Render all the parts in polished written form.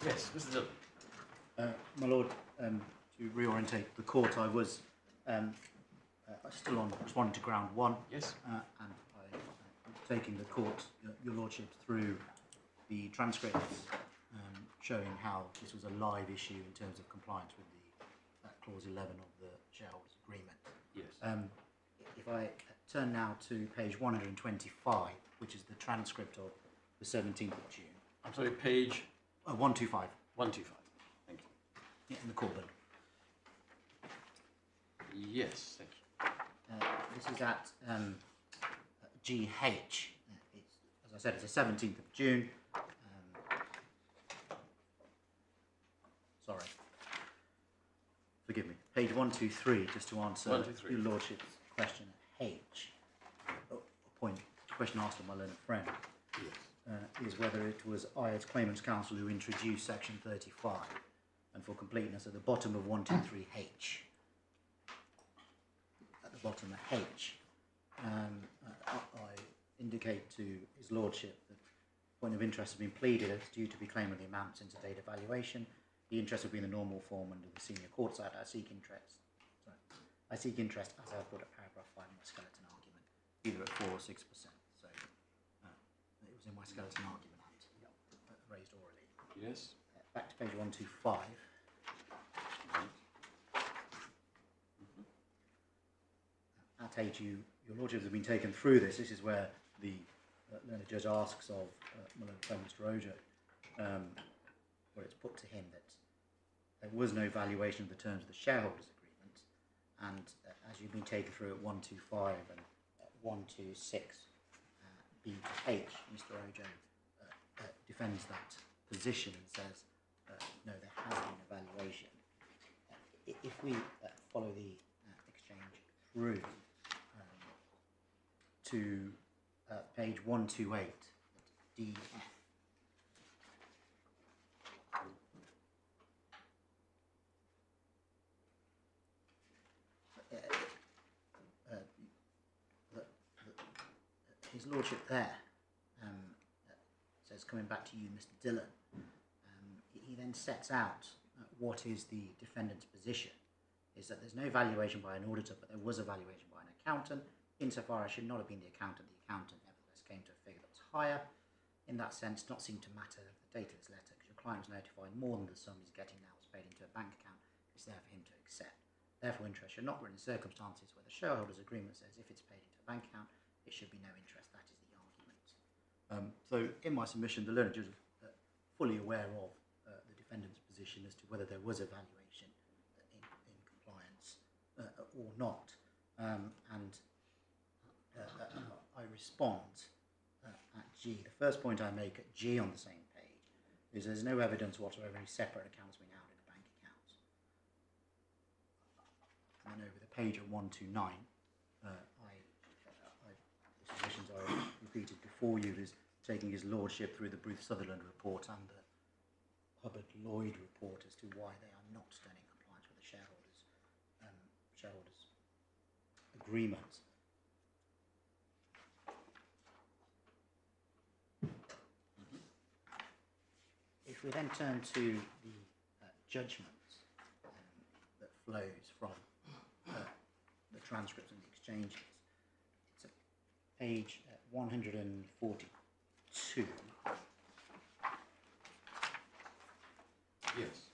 Yes, Mr. Dillon. My Lord, to reorientate the court, I was still on responding to ground one. Yes. And I taking the court, your Lordship, through the transcripts showing how this was a live issue in terms of compliance with the clause 11 of the shareholders agreement. Yes. If I turn now to page 125, which is the transcript of the 17th of June. I'm sorry, page 125. 125. Thank you. Yeah, in the court bill. Yes, thank you. This is at GH. As I said, it's the 17th of June. Sorry. Forgive me. Page 123, just to answer your Lordship's question at H. Question asked of my learned friend. Yes. Is whether it was I, as claimant's counsel, who introduced section 35. And for completeness, at the bottom of 123H. At the bottom of H, I indicate to his Lordship that point of interest has been pleaded as due to be claimed on the amounts into date of valuation. The interest will be in the normal form under the senior court side. I seek interest as I put at paragraph 5 in my skeleton argument, either at 4 or 6%. So it was in my skeleton argument raised orally. Yes. Back to page 125. At H, your Lordship has been taken through this. This is where the learned judge asks of my learned friend Mr. Ojo, where it's put to him that there was no valuation of the terms of the shareholders agreement, and as you've been taken through at 125 and 126 B to H, Mr. Ojo defends that position and says, no, there has been a valuation. If we follow the exchange through to page 128, DF. His Lordship there says, coming back to you, Mr. Dillon, he then sets out what is the defendant's position, is that there's no valuation by an auditor, but there was a valuation by an accountant. Insofar as should not have been the accountant nevertheless came to a figure that was higher. In that sense, not seem to matter the date of his letter, because your client was notified more than the sum he's getting now was paid into a bank account. It's there for him to accept. Therefore, interest should not run in circumstances where the shareholders' agreement says if it's paid into a bank account, it should be no interest. That is the argument. So, in my submission, the learned judge is fully aware of the defendant's position as to whether there was a valuation in compliance or not. I respond at G. The first point I make at G on the same page is there's no evidence whatsoever any separate accounts being held in a bank account. And then over the page at 129, the submissions I repeated before you is taking his Lordship through the Bruce Sutherland report and the Hubbard Lloyd report as to why they are not done in compliance with the shareholders agreement. If we then turn to the judgment that flows from the transcripts and the exchanges, it's at page 142. Yes.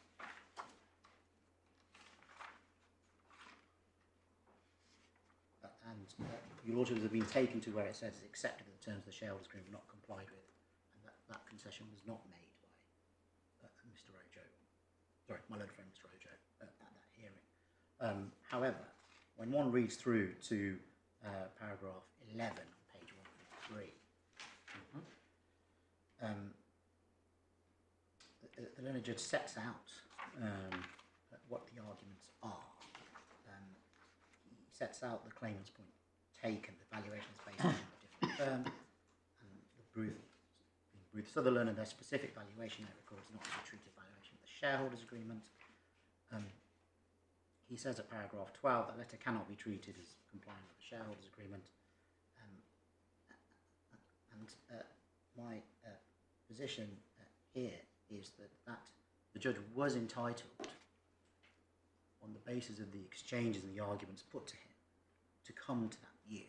Your Lordship has been taken to where it says it's accepted that the terms of the shareholders agreement were not complied with, and that concession was not made by Mr. Ojo. Sorry, my learned friend Mr. Ojo at that hearing. However, when one reads through to paragraph 11 on page 153, the learned judge sets out what the arguments are. He sets out the claimant's point taken, the valuations based on a different firm, and the Bruce Sutherland and their specific valuation that records not to be treated valuation of the shareholders agreement. He says at paragraph 12 that letter cannot be treated as complying with the shareholders agreement. My position here is that the judge was entitled, on the basis of the exchanges and the arguments put to him, to come to that view.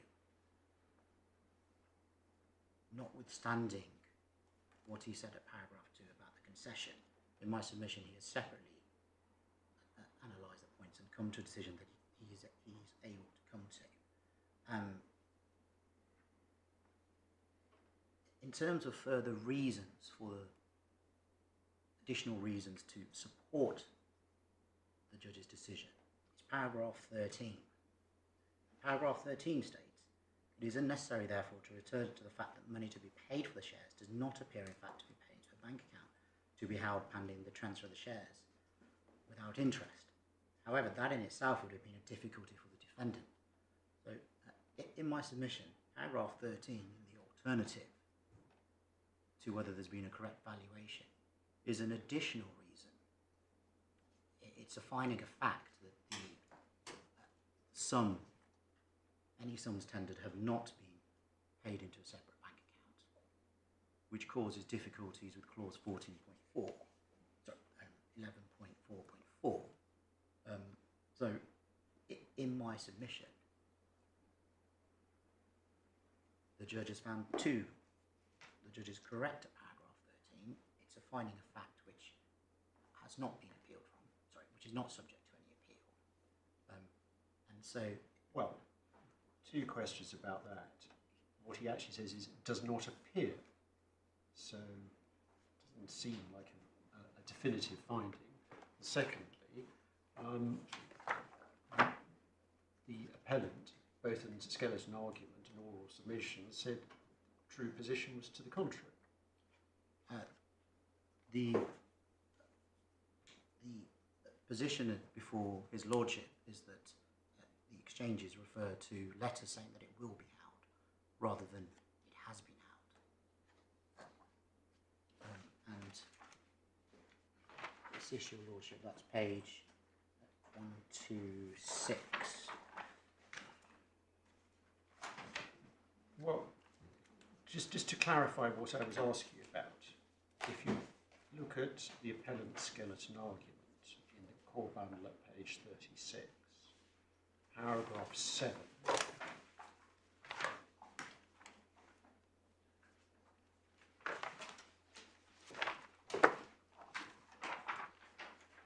Notwithstanding what he said at paragraph 2 about the concession, in my submission he has separately analysed the points and come to a decision that he is able to come to. In terms of further reasons, for the additional reasons to support the judge's decision, it's paragraph 13. Paragraph 13 states, "It is unnecessary, therefore, to return to the fact that money to be paid for the shares does not appear, in fact, to be paid to a bank account to be held pending the transfer of the shares without interest. However, that in itself would have been a difficulty for the defendant." So, in my submission, paragraph 13, in the alternative to whether there's been a correct valuation, is an additional reason. It's a finding of fact that the any sums tendered have not been paid into a separate bank account, which causes difficulties with clause 14.4, sorry, 11.4.4. So, in my submission, the judge has found two. The judge is correct at paragraph 13. It's a finding of fact which has not been appealed from, sorry, which is not subject to any appeal. And so... Well, two questions about that. What he actually says is it does not appear, so it doesn't seem like a definitive finding. Secondly, the appellant, both in skeleton argument and oral submission, said true position was to the contrary. The position before his lordship is that the exchanges refer to letters saying that it will be held, rather than it has been held. And this issue, lordship, that's page 126. Well, just to clarify what I was asking you about, if you look at the appellant's skeleton argument in the core bundle at page 36, paragraph 7,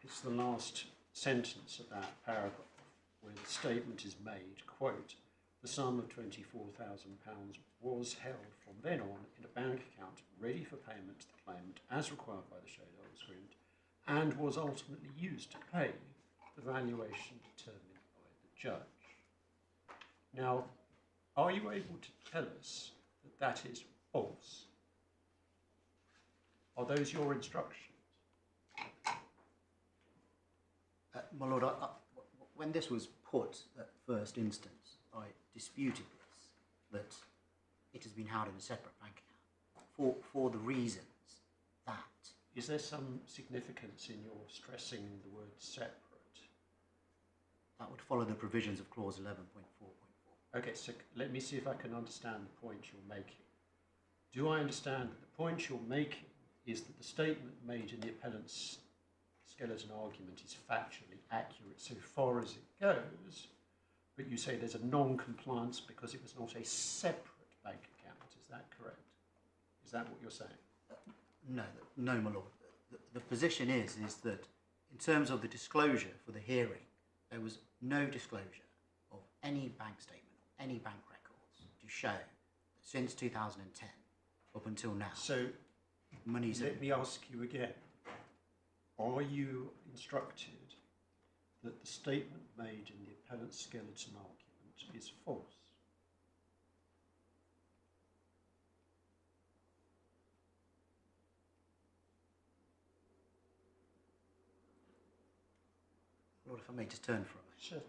it's the last sentence of that paragraph where the statement is made, quote, "The sum of £24,000 was held from then on in a bank account ready for payment to the claimant as required by the shareholders' agreement and was ultimately used to pay the valuation determined by the judge." Now, are you able to tell us that that is false? Are those your instructions? My lord, when this was put at first instance, I disputed this, that it has been held in a separate bank account for the reasons that... Is there some significance in your stressing the word separate? That would follow the provisions of clause 11.4.4. Okay, so let me see if I can understand the point you're making. Do I understand that the point you're making is that the statement made in the appellant's skeleton argument is factually accurate so far as it goes, but you say there's a non-compliance because it was not a separate bank account? Is that correct? Is that what you're saying? No, my lord. The position is that in terms of the disclosure for the hearing, there was no disclosure of any bank statement or any bank records to show that since 2010 up until now. So money's... Let me ask you again. Are you instructed that the statement made in the appellant's skeleton argument is false? Lord, if I may just turn for a moment. Sure.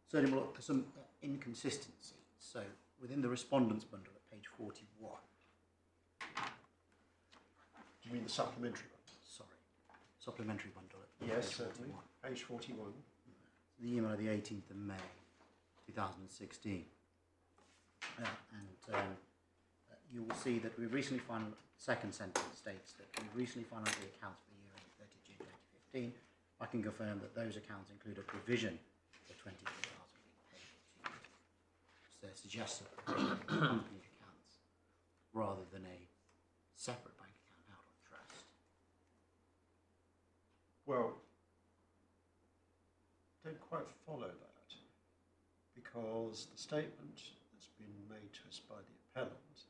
certainly more some inconsistencies. So within the respondent's bundle at page 41, Do you mean the supplementary one? sorry, supplementary bundle at Yes, page certainly. 41. Page 41. The email of the 18th of May 2016. You will see that we recently finalized, second sentence states that we recently finalized the accounts for the year ending 30 June 2015. I can confirm that those accounts include a provision for 24,000 being payable to you. So it suggests a provision of company accounts rather than a separate bank account held on trust. Well, don't quite follow that, because the statement that's been made to us by the appellant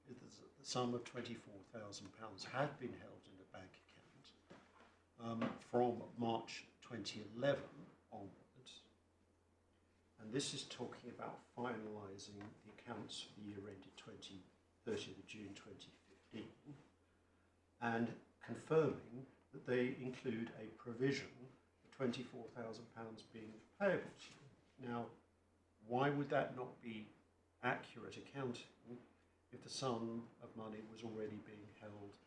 is that the sum of £24,000 had been held in a bank account from March 2011 onwards, and this is talking about finalising the accounts for the year ended 30th of June 2015 and confirming that they include a provision for £24,000 being payable to you. Now, why would that not be accurate accounting if the sum of money was already being held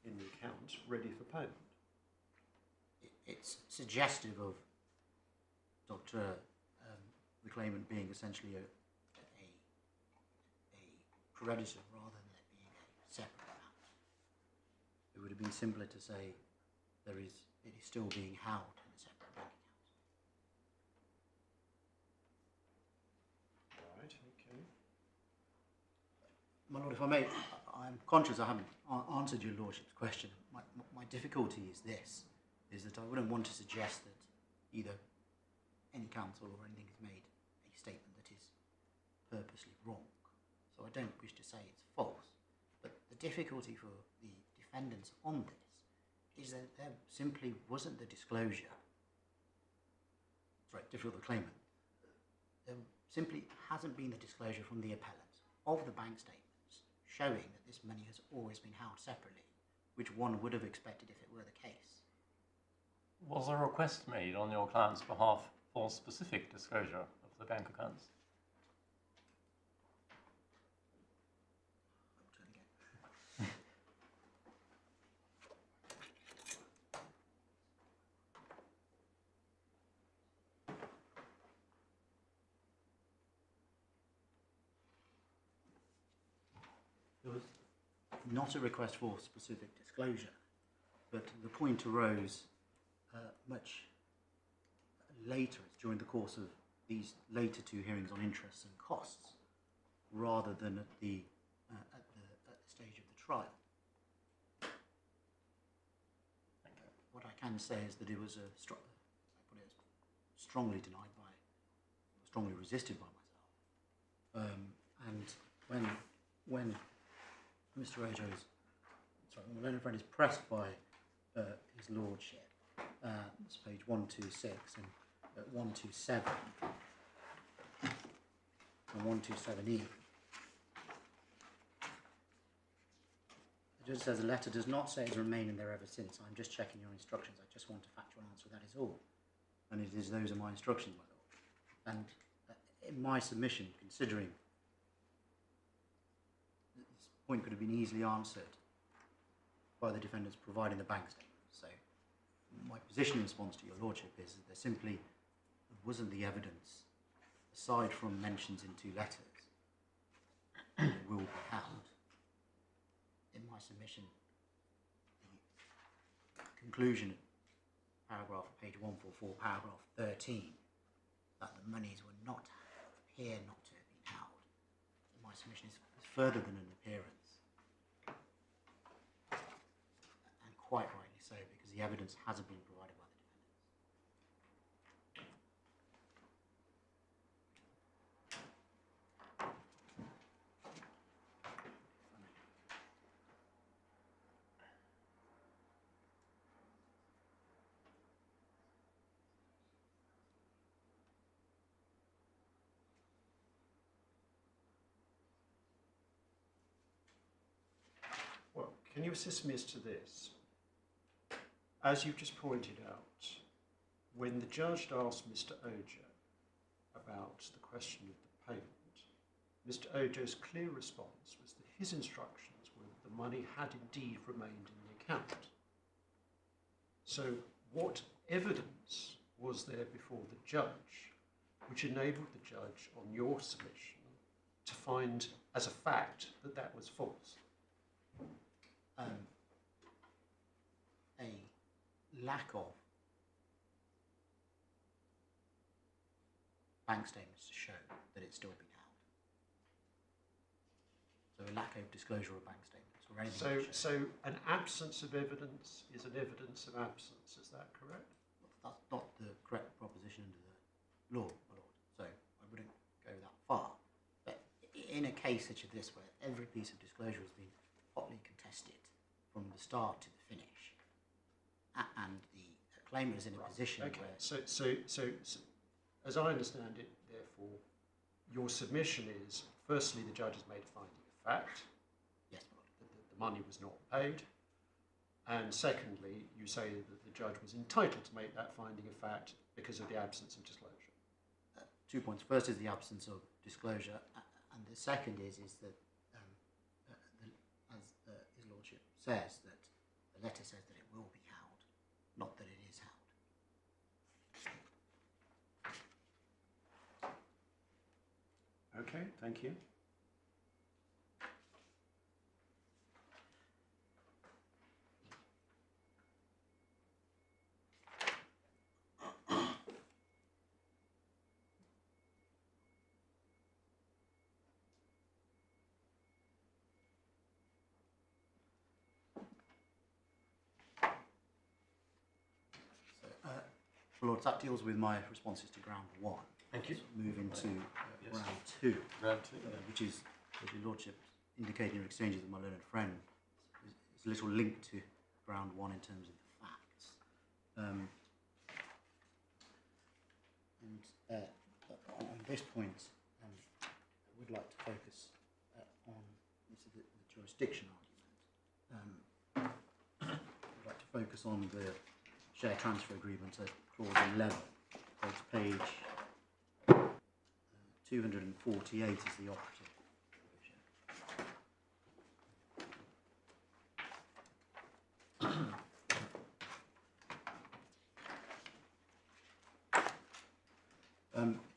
in the account ready for payment? It's suggestive of the claimant being essentially a creditor rather than it being a separate amount. It would have been simpler to say it is still being held in a separate bank account. Right, okay. My Lord, if I may, I'm conscious I haven't answered your Lordship's question. My difficulty is this, is that I wouldn't want to suggest that either any counsel or anything has made a statement that is purposely wrong. So I don't wish to say it's false. But the difficulty for the defendants on this is that there simply wasn't the disclosure. Sorry, difficult for the claimant. There simply hasn't been the disclosure from the appellant of the bank statements showing that this money has always been held separately, which one would have expected if it were the case. Was a request made on your client's behalf for specific disclosure of the bank accounts? There was not a request for specific disclosure, but the point arose much later, during the course of these later two hearings on interests and costs, rather than at the stage of the trial. What I can say is that it was strongly denied by, strongly resisted by myself, and when Mr. Ojo's, when Leonard Friend is pressed by his lordship, it's page 126 and 127 and 127E. The judge says the letter does not say it's remained there ever since. I'm just checking your instructions. I just want a factual answer. That is all. And it is those are my instructions, my lord. And in my submission, considering this point could have been easily answered by the defendants providing the bank statement. So my position in response to your lordship is that there simply wasn't the evidence, aside from mentions in two letters, that it will be held. In my submission, the conclusion, paragraph, page 144, paragraph 13, that the monies were not, appear not to have been held. In my submission is further than an appearance. And quite rightly so, because the evidence hasn't been provided by the defendants. Well, can you assist me as to this? As you've just pointed out, when the judge asked Mr. Ojo about the question of the payment, Mr. Ojo's clear response was that his instructions were that the money had indeed remained in the account. So what evidence was there before the judge which enabled the judge, on your submission, to find as a fact that that was false? A lack of bank statements to show that it's still been held. So a lack of disclosure of bank statements or anything. So an absence of evidence is an evidence of absence, is that correct? That's not the correct proposition under the law, my lord. So I wouldn't go that far. But in a case such as this, where every piece of disclosure has been hotly contested from the start to the finish, and the claimant is in a position where... So, as I understand it, therefore, your submission is, firstly, the judge has made a finding of fact. Yes, my lord. That the money was not paid. And secondly, you say that the judge was entitled to make that finding of fact because of the absence of disclosure. 2 points. First is the absence of disclosure, and the second is that, as His Lordship says, that the letter says that it will be held, not that it is held. Okay, thank you. Lord, that deals with my responses to ground one. Thank you. Let's move into Yes. ground two, Round two. which is, as your Lordship indicated in your exchanges with my learned friend, is a little link to ground one in terms of the facts. On this point, I would like to focus on this is the jurisdiction argument. I'd like to focus on the share transfer agreement at clause 11. It's page 248 is the operative provision.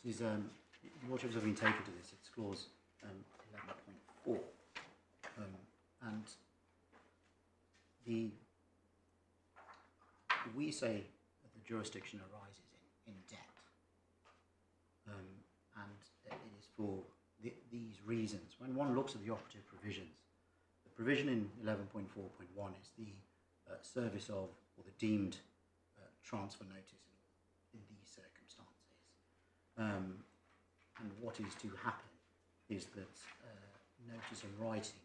It is, Lordships have been taken to this. It's clause 11.4, and we say that the jurisdiction arises in debt, and it is for these reasons. When one looks at the operative provisions, the provision in 11.4.1 is the service of, or the deemed transfer notice in these circumstances. And what is to happen is that notice in writing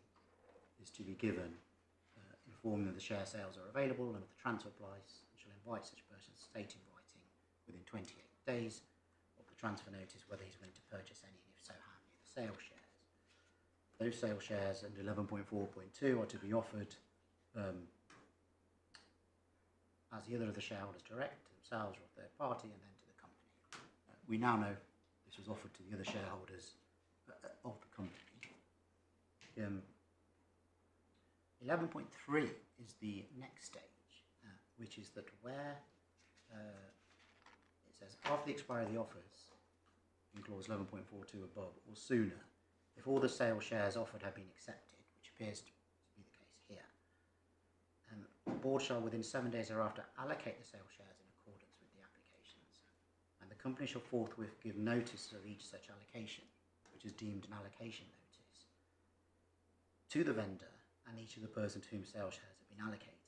is to be given informing that the share sales are available and of the transfer price, and shall invite such person to state in writing within 28 days of the transfer notice whether he's willing to purchase any, and if so, how many of the sale shares. Those sale shares under 11.4.2 are to be offered as either of the shareholders direct to themselves or a third party, and then to the company. We now know this was offered to the other shareholders of the company. 11.3 is the next stage, which is that where it says after the expiry of the offers in clause 11.42 above or sooner, if all the sale shares offered have been accepted, which appears to be the case here, the board shall within 7 days thereafter allocate the sale shares in accordance with the applications, and the company shall forthwith give notice of each such allocation, which is deemed an allocation notice, to the vendor and each of the person to whom sale shares have been allocated,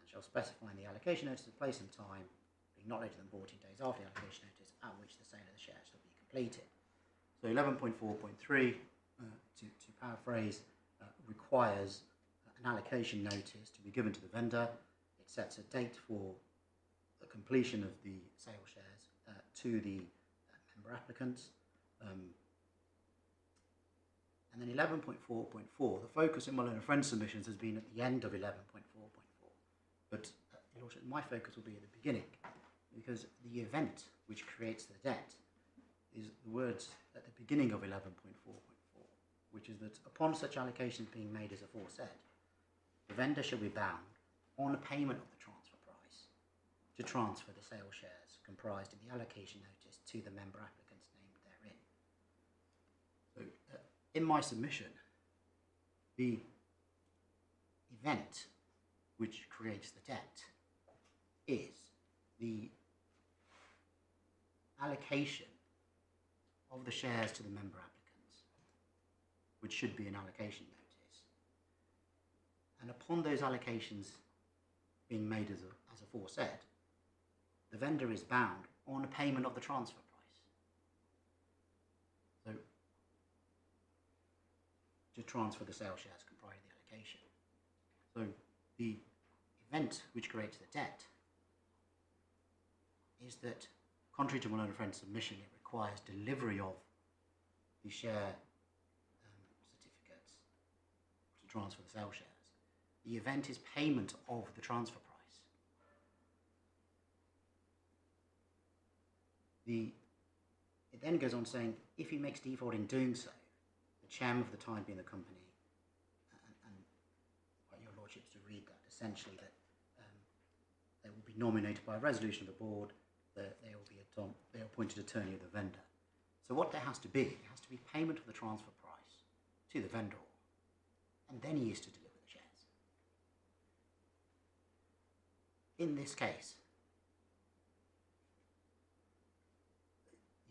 and shall specify in the allocation notice the place and time, being not later than 14 days after the allocation notice, at which the sale of the shares shall be completed. So 11.4.3, to paraphrase, requires an allocation notice to be given to the vendor. It sets a date for the completion of the sale shares to the member applicants. And then 11.4.4, the focus in my learned friend submissions has been at the end of 11.4.4. But Your Lordship, my focus will be at the beginning, because because the event which creates the debt is the words at the beginning of 11.4.4, which is that upon such allocations being made as aforesaid, the vendor shall be bound on payment of the transfer price to transfer the sale shares comprised in the allocation notice to the member applicants named therein. So, in my submission, the event which creates the debt is the allocation of the shares to the member applicants, which should be an allocation notice. And upon those allocations being made as aforesaid, the vendor is bound on payment of the transfer price. So, to transfer the sale shares comprising the allocation. So, the event which creates the debt is that, contrary to Malone and Friends' submission, it requires delivery of the share certificates to transfer the sale shares. The event is payment of the transfer price. It then goes on saying, if he makes default in doing so, the chairman of the time being the company, and your lordships to read that, essentially that they will be nominated by a resolution of the board, that they will be the appointed attorney of the vendor. So what there has to be, it has to be payment of the transfer price to the vendor, and then he is to deliver the shares. In this case,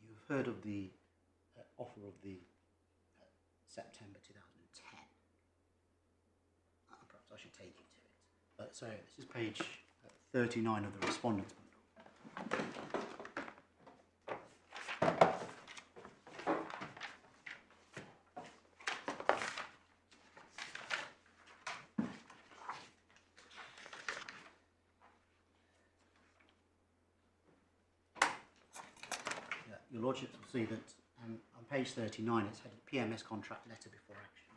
you've heard of the offer of the September 2010. Perhaps I should take you to it. So this is page 39 of the respondent's bundle. Your lordships will see that on page 39 it's headed PMS contract letter before action.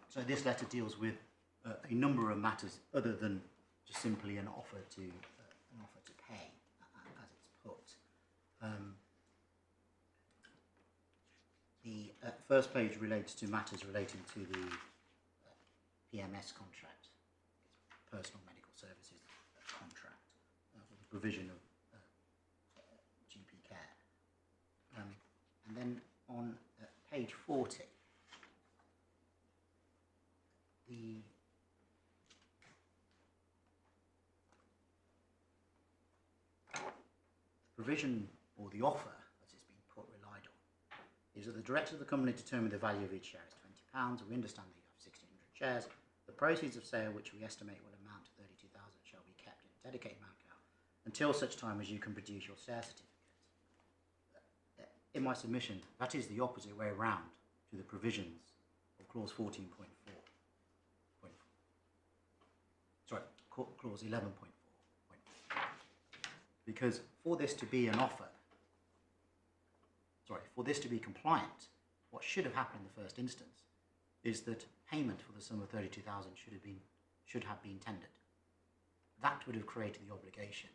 So this letter deals with a number of matters other than just simply an offer to pay, as it's put. The first page relates to matters relating to the PMS contract, it's personal medical services contract, for the provision of GP care. And then on page 40, the provision or the offer, as it's been relied on, is that the directors of the company determine the value of each share is £20. We understand that you have 1,600 shares. The proceeds of sale, which we estimate will amount to 32,000, shall be kept in a dedicated bank account until such time as you can produce your share certificate. In my submission, that is the opposite way around to the provisions of clause 14.4. Sorry, clause 11.4. Because for this to be an offer, for this to be compliant, what should have happened in the first instance is that payment for the sum of 32,000 should have been tendered. That would have created the obligation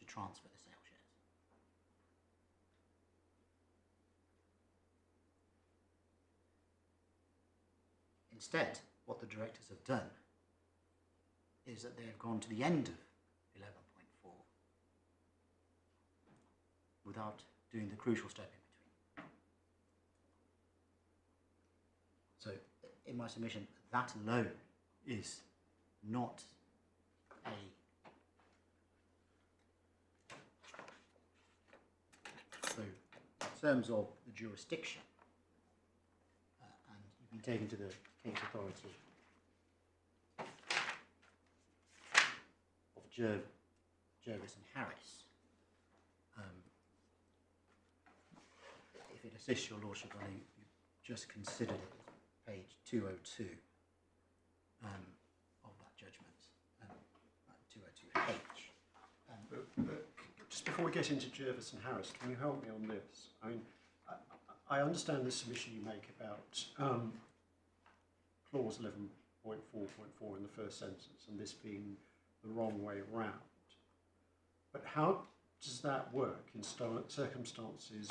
to transfer the sale shares. Instead, what the directors have done is that they have gone to the end of 11.4 without doing the crucial step in between. So, in my submission, that alone is not a so in terms of the jurisdiction, and you've been taken to the case authority of Jervis and Harris. If it assists your lordship, I think you just considered it, page 202 of that judgment, 202H. Just before we get into Jervis and Harris, can you help me on this? I mean, I understand the submission you make about clause 11.4.4 in the first sentence, and this being the wrong way round. But how does that work in circumstances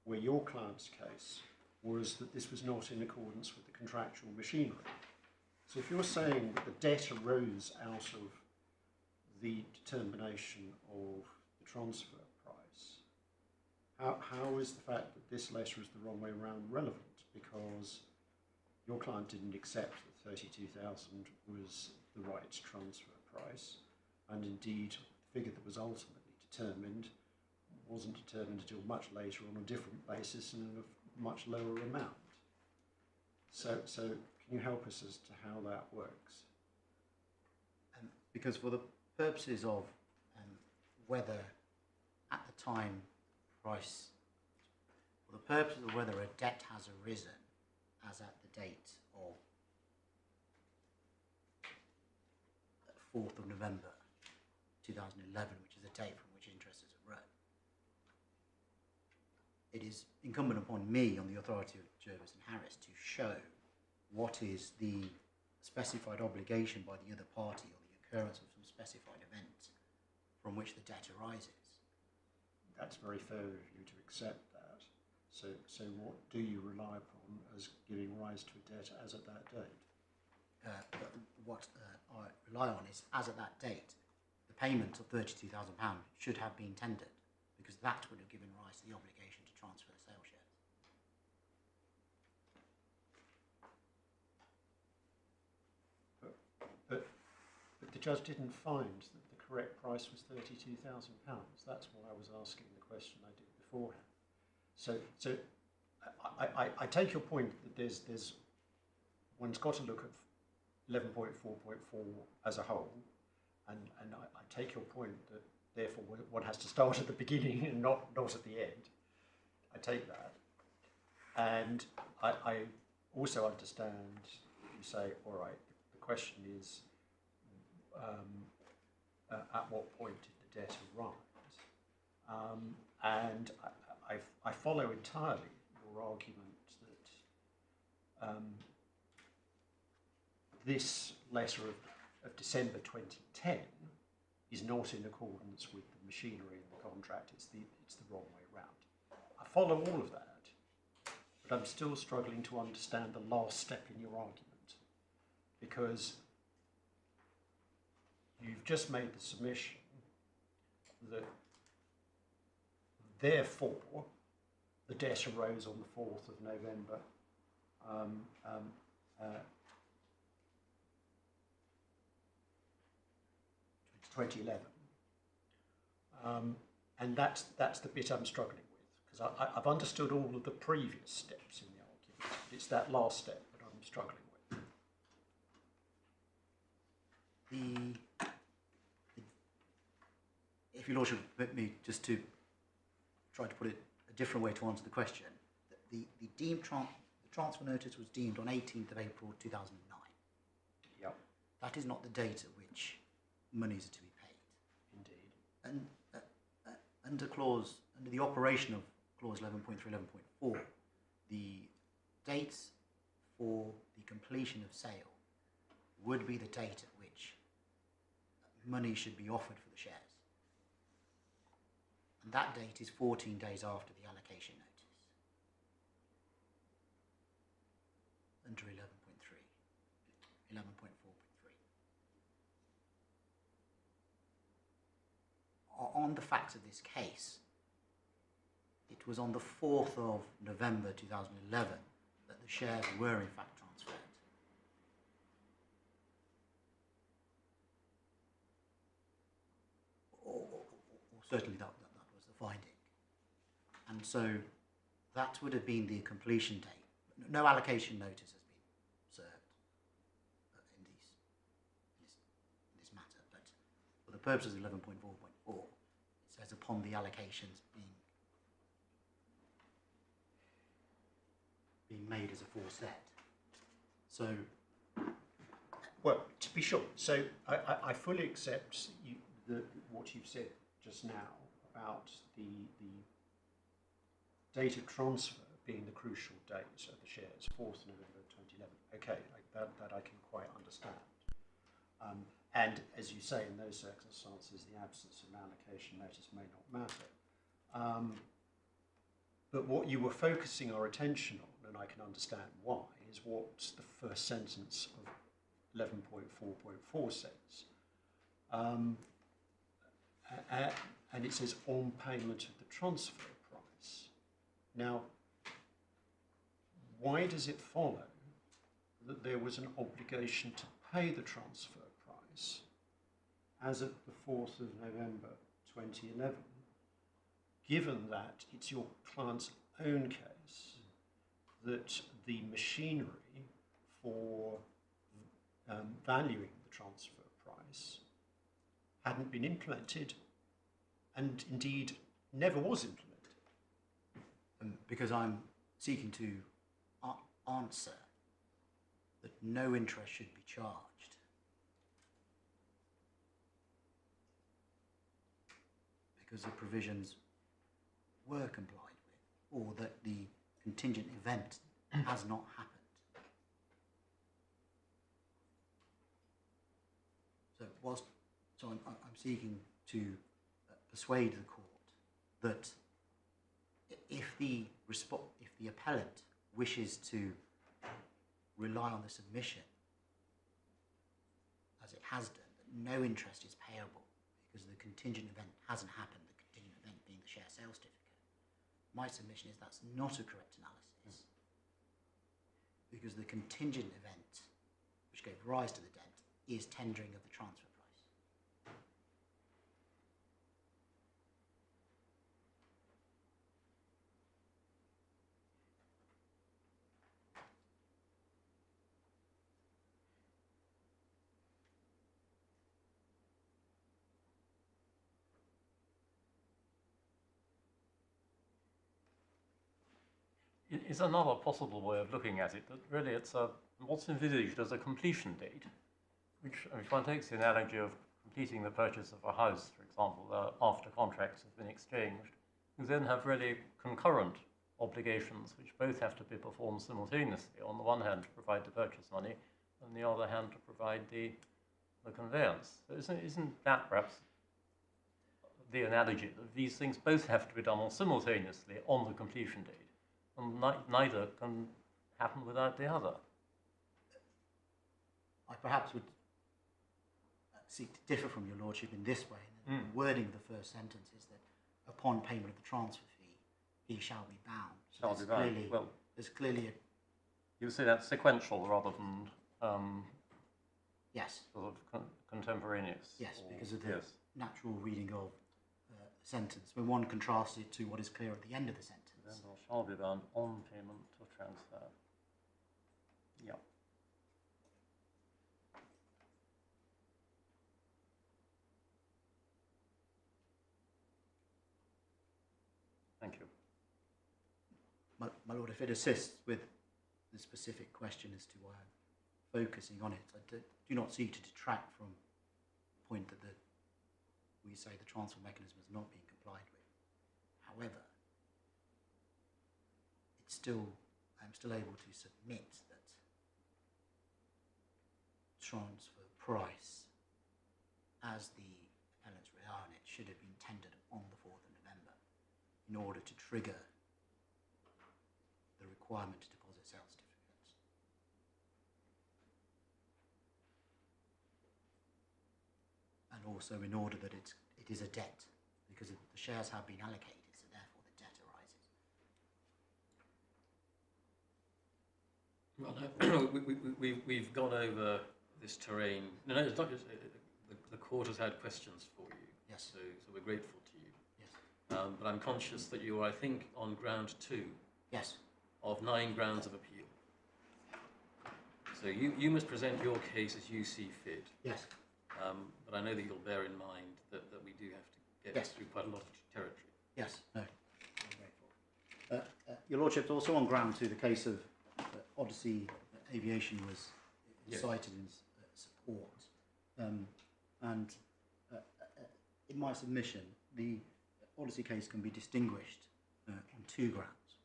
where your client's case was that this was not in accordance with the contractual machinery? So if you're saying that the debt arose out of the determination of the transfer price, how is the fact that this letter is the wrong way round relevant? Because your client didn't accept that 32,000 was the right transfer price, and indeed the figure that was ultimately determined wasn't determined until much later on a different basis and at a much lower amount. So can you help us as to how that works? Because for the purposes of whether at the time price, for the purposes of whether a debt has arisen as at the date of 4th of November 2011, which is the date from which interest has arisen, it is incumbent upon me, on the authority of Jervis and Harris, to show what is the specified obligation by the other party or the occurrence of some specified event from which the debt arises. That's very fair of you to accept that. So what do you rely upon as giving rise to a debt as at that date? What I rely on is, as at that date, the payment of £32,000 should have been tendered, because that would have given rise to the obligation to transfer the sale shares. But the judge didn't find that the correct price was £32,000. That's why I was asking the question I did beforehand. So I take your point that there's one's got to look at 11.4.4 as a whole, and I take your point that therefore one has to start at the beginning and not at the end. I take that, and I also understand you say, all right, the question is at what point did the debt arise? And I follow entirely your argument that this letter of December 2010 is not in accordance with the machinery in the contract. It's the wrong way round. I follow all of that, but I'm still struggling to understand the last step in your argument, because you've just made the submission that therefore the debt arose on the 4th of November 2011. And that's the bit I'm struggling with, because I've understood all of the previous steps in the argument. It's that last step that I'm struggling with. If your lordship would permit me just to try to put it a different way to answer the question, the transfer notice was deemed on 18th of April 2009. Yep. That is not the date at which monies are to be paid. Indeed. And under the operation of clause 11.3, 11.4, the dates for the completion of sale would be the date at which money should be offered for the shares. And that date is 14 days after the allocation notice. Under 11.3, 11.4.3. On the facts of this case, it was on the 4th of November 2011 that the shares were in fact transferred. Or certainly that was the finding. And so that would have been the completion date. No allocation notice has been served in this matter, but for the purposes of 11.4.4, it says upon the allocations being made as aforesaid. So, well, to be sure. So I fully accept what you've said just now about the date of transfer being the crucial date of the shares, 4th November 2011. Okay, that I can quite understand. And as you say, in those circumstances, the absence of an allocation notice may not matter. But what you were focusing our attention on, and I can understand why, is what the first sentence of 11.4.4 says. And it says on payment of the transfer price. Now, why does it follow that there was an obligation to pay the transfer price as of the 4th of November 2011, given that it's your client's own case that the machinery for valuing the transfer price hadn't been implemented and indeed never was implemented? Because I'm seeking to answer that no interest should be charged. Because the provisions were complied with, or that the contingent event has not happened. So I'm seeking to persuade the court that if the appellant wishes to rely on the submission, as it has done, that no interest is payable because the contingent event hasn't happened, the contingent event being the share sale certificate. My submission is that's not a correct analysis, because the contingent event which gave rise to the debt is tendering of the transfer price. Is another possible way of looking at it that really it's what's envisaged as a completion date, which, if one takes the analogy of completing the purchase of a house, for example, after contracts have been exchanged, you then have really concurrent obligations which both have to be performed simultaneously. On the one hand, to provide the purchase money, on the other hand, to provide the conveyance. So isn't that perhaps the analogy that these things both have to be done simultaneously on the completion date? And neither can happen without the other. I perhaps would seek to differ from your lordship in this way. The wording of the first sentence is that upon payment of the transfer fee, he shall be bound. So Shall be bound. Clearly, well, there's clearly a... You would say that's sequential rather than Yes. sort of contemporaneous. Yes, because of the natural reading of the sentence. When one contrasts it to what is clear at the end of the sentence. Then shall be bound on payment of transfer. Yeah. Thank you. My lord, if it assists with the specific question as to why I'm focusing on it, I do not seek to detract from the point that we say the transfer mechanism has not been complied with. However, I'm still able to submit that transfer price, as the appellants rely on it, should have been tendered on the 4th of November in order to trigger the requirement to deposit sale certificates. And also in order that it is a debt, because the shares have been allocated, so therefore the debt arises. Well, no, we've gone over this terrain. No, it's not just, the court has had questions for you. Yes. So we're grateful to you. Yes. But I'm conscious that you are, I think, on ground 2 Yes. of 9 grounds of appeal. So you must present your case as you see fit. Yes. But I know that you'll bear in mind that we do have to get through quite a lot of territory. Yes. No. I'm grateful. Your lordship, also on ground 2, the case of Odyssey Aviation was cited in support. And in my submission, the Odyssey case can be distinguished on 2 grounds.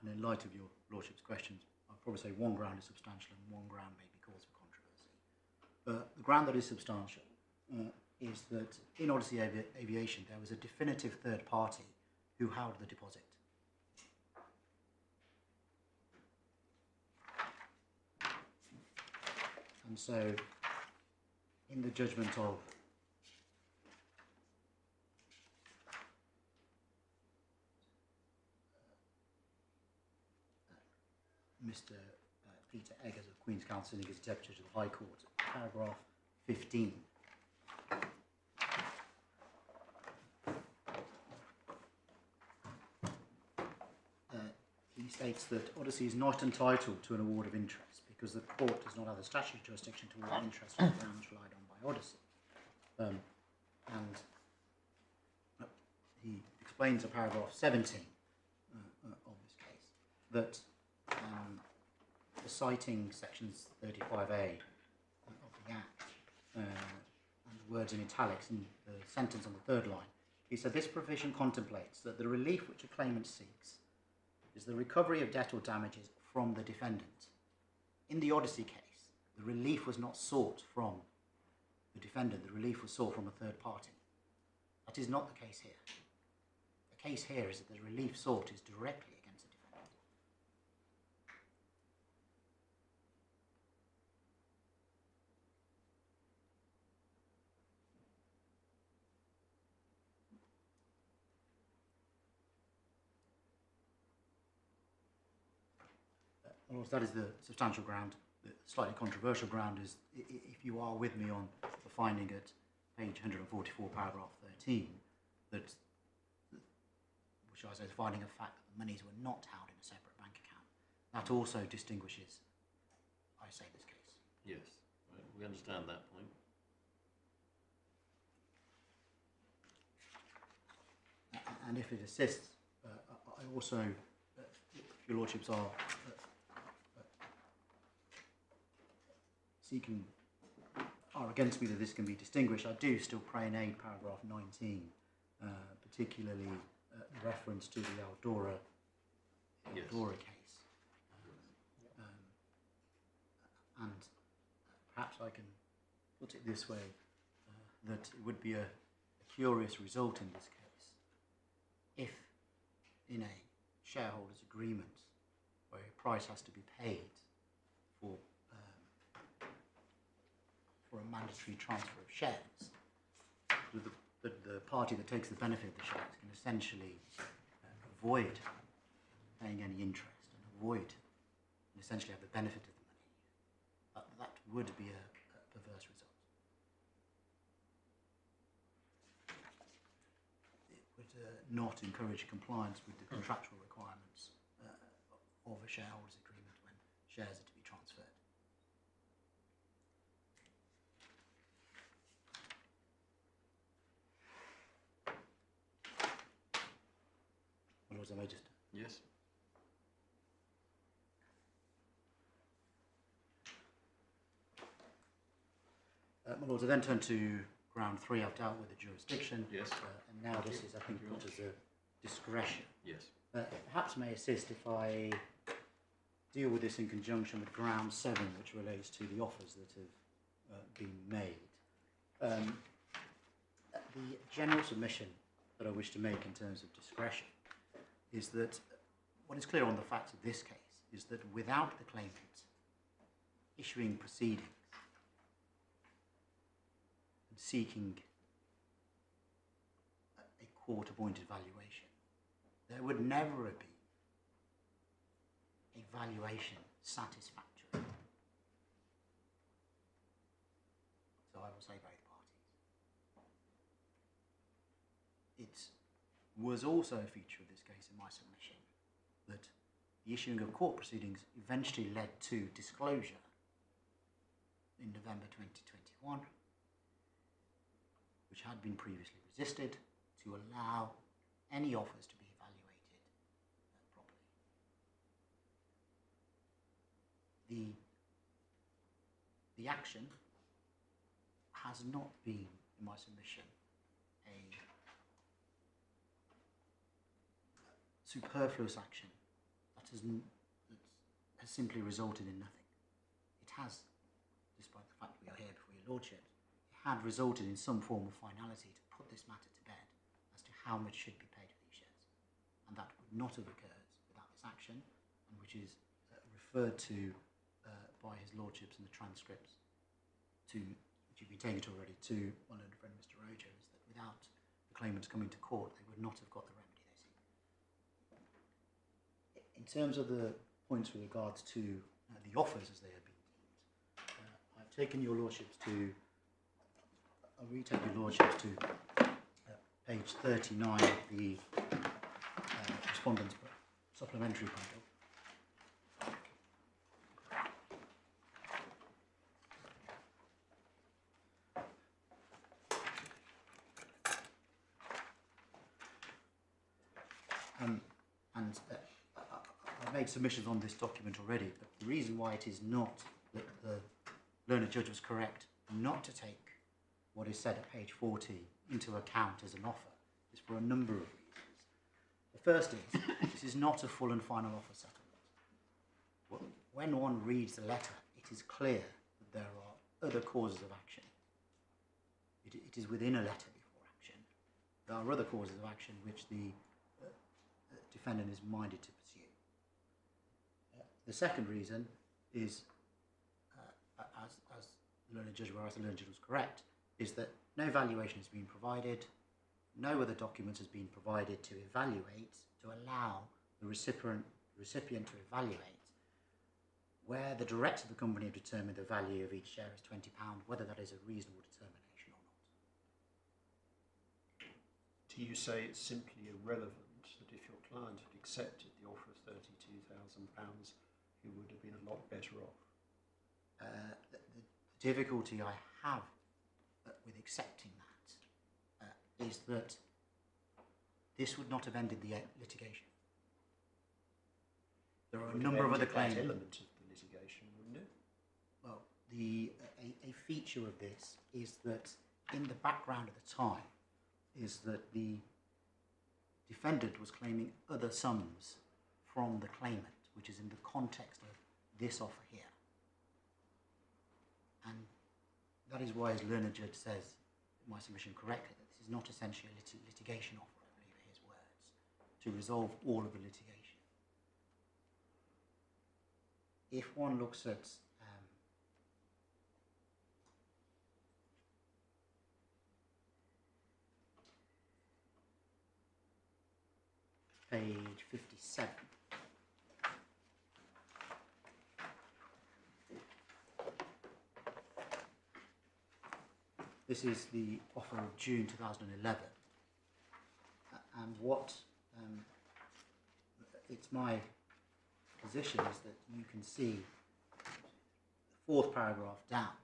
And in light of your lordship's questions, probably say one ground is substantial and one ground may be cause for controversy. The ground that is substantial is that in Odyssey Aviation there was a definitive third party who held the deposit. And so, in the judgment of Mr. Peter Eggers of Queen's Counsel, Singh, as Deputy to the High Court, paragraph 15. He states that Odyssey is not entitled to an award of interest because the court does not have the statutory jurisdiction to award interest on the grounds relied on by Odyssey. And he explains in paragraph 17 of this case that the citing sections 35A of the Act and the words in italics in the sentence on the third line, he said this provision contemplates that the relief which a claimant seeks is the recovery of debt or damages from the defendant. In the Odyssey case, the relief was not sought from the defendant, the relief was sought from a third party. That is not the case here. The case here is that the relief sought is directly against the defendant. That is the substantial ground. The slightly controversial ground is, if you are with me on the finding at page 144, paragraph 13, that, which I say is finding of fact that the monies were not held in a separate bank account. That also distinguishes, I say, this case. Yes, we understand that point. And if it assists, I also, if your lordships are are against me that this can be distinguished, I do still pray in aid paragraph 19, particularly the reference to the Aldora case. And perhaps I can put it this way, that it would be a curious result in this case if in a shareholders agreement where a price has to be paid for a mandatory transfer of shares, the party that takes the benefit of the shares can essentially avoid paying any interest and avoid and essentially have the benefit of the money. That would be a perverse result. It would not encourage compliance with the contractual requirements of a shareholders agreement when shares are to be transferred. I may just... Yes. My lords, I then turn to ground 3. I've dealt with the jurisdiction. Yes. And now this is, I think, put as a discretion. Yes. Perhaps may assist if I deal with this in conjunction with ground 7, which relates to the offers that have been made. The general submission that I wish to make in terms of discretion is that what is clear on the facts of this case is that without the claimant issuing proceedings and seeking a court-appointed valuation, there would never be a valuation satisfactory. So I will say both parties. It was also a feature of this case in my submission that the issuing of court proceedings eventually led to disclosure in November 2021, which had been previously resisted, to allow any offers to be evaluated properly. The action has not been, in my submission, a superfluous action that has simply resulted in nothing. It has, despite the fact we are here before your lordship, it had resulted in some form of finality to put this matter to bed as to how much should be paid for these shares. And that would not have occurred without this action, and which is referred to by his lordships in the transcripts, which you've been taken to already, to my learned friend Mr. Rojo, is that without the claimants coming to court, they would not have got the remedy they seek. In terms of the points with regards to the offers as they have been deemed, I've taken your lordships to, I'll retake your lordships to page 39 of the respondent's supplementary bundle. I've made submissions on this document already, but the reason why it is not that the learned judge was correct not to take what is said at page 40 into account as an offer is for a number of reasons. The first is, this is not a full and final offer settlement. When one reads the letter, it is clear that there are other causes of action. It is within a letter before action. There are other causes of action which the defendant is minded to pursue. The second reason is, as the learned judge, whereas the learned judge was correct, is that no valuation has been provided, no other document has been provided to evaluate, to allow the recipient to evaluate where the directors of the company have determined the value of each share is £20, whether that is a reasonable determination or not. Do you say it's simply irrelevant that if your client had accepted the offer of £32,000, he would have been a lot better off? The difficulty I have with accepting that is that this would not have ended the litigation. There are a number of other claims. That element of the litigation, wouldn't it? Well, a feature of this is that in the background at the time is that the defendant was claiming other sums from the claimant, which is in the context of this offer here. And that is why his learned judge says, my submission correctly, that this is not essentially a litigation offer, I believe are his words, to resolve all of the litigation. If one looks at page 57, this is the offer of June 2011, and what it's my position is that you can see the fourth paragraph down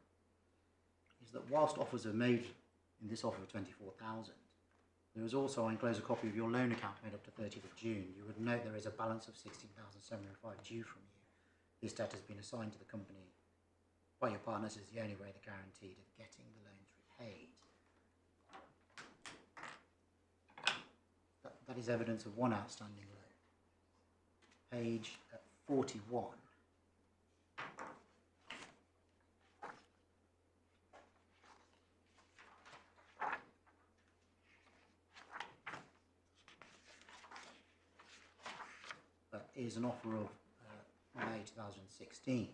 is that whilst offers are made in this offer of 24,000, there is also, I enclose a copy of your loan account made up to 30th of June. You would note there is a balance of 16,705 due from you. This debt has been assigned to the company by your partners as the only way they're guaranteed of getting the loans repaid. That is evidence of one outstanding loan. Page 41. That is an offer of May 2016,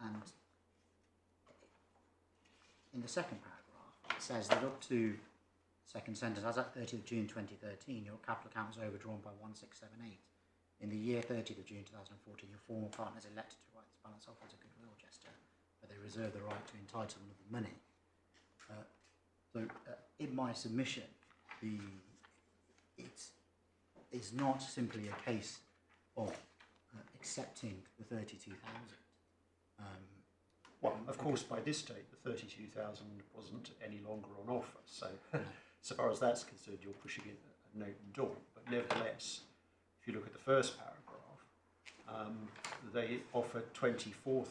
and in the second paragraph it says that up to second sentence, as at 30th of June 2013, your capital account was overdrawn by 1678. In the year 30th of June 2014, your former partners elected to write this balance off as a goodwill gesture, but they reserve the right to entitlement of the money. In my submission, it is not simply a case of accepting the 32,000. Well, of course, by this date, the 32,000 wasn't any longer on offer. So, so far as that's concerned, you're pushing it a note and door. But nevertheless, if you look at the first paragraph, they offered £24,000.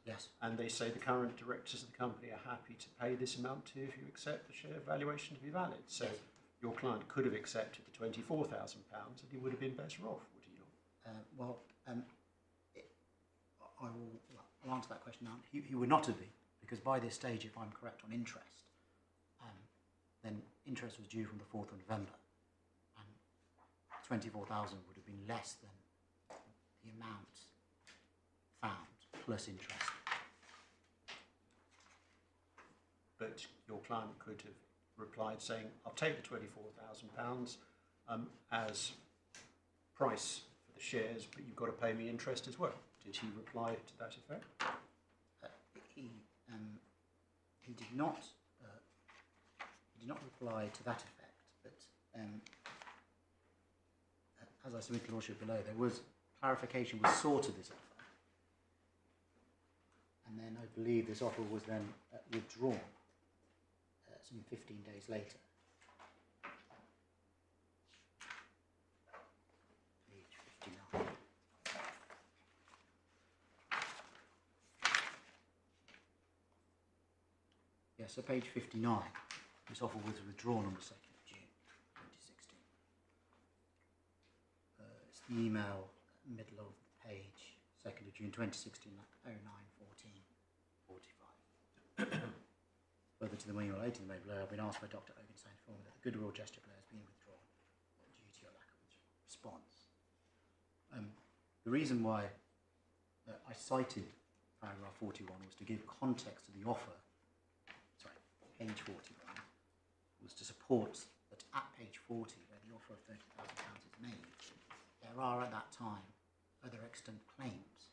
Yes. And they say the current directors of the company are happy to pay this amount to you if you accept the share valuation to be valid. So yes. Your client could have accepted the £24,000 and he would have been better off, would he not? I'll answer that question now. He would not have been, because by this stage, if I'm correct on interest, then interest was due from the 4th of November, and 24,000 would have been less than the amount found plus interest. But your client could have replied saying, I'll take the £24,000 as price for the shares, but you've got to pay me interest as well. Did he reply to that effect? He did not. He did not reply to that effect. But as I submit to Lordship below, there was clarification was sought of this offer, and then I believe this offer was then withdrawn some 15 days later. Page 59. Yeah, so page 59, this offer was withdrawn on the 2nd of June 2016. It's the email, middle of the page, 2nd of June 2016, 09:14:45. Further to the manual 18 made below, I've been asked by Dr. Ogenstein to inform me that the goodwill gesture below has been withdrawn due to your lack of response. The reason why I cited paragraph 41 was to give context to the offer. Page 41 was to support that at page 40, where the offer of £30,000 is made, there are at that time other extant claims,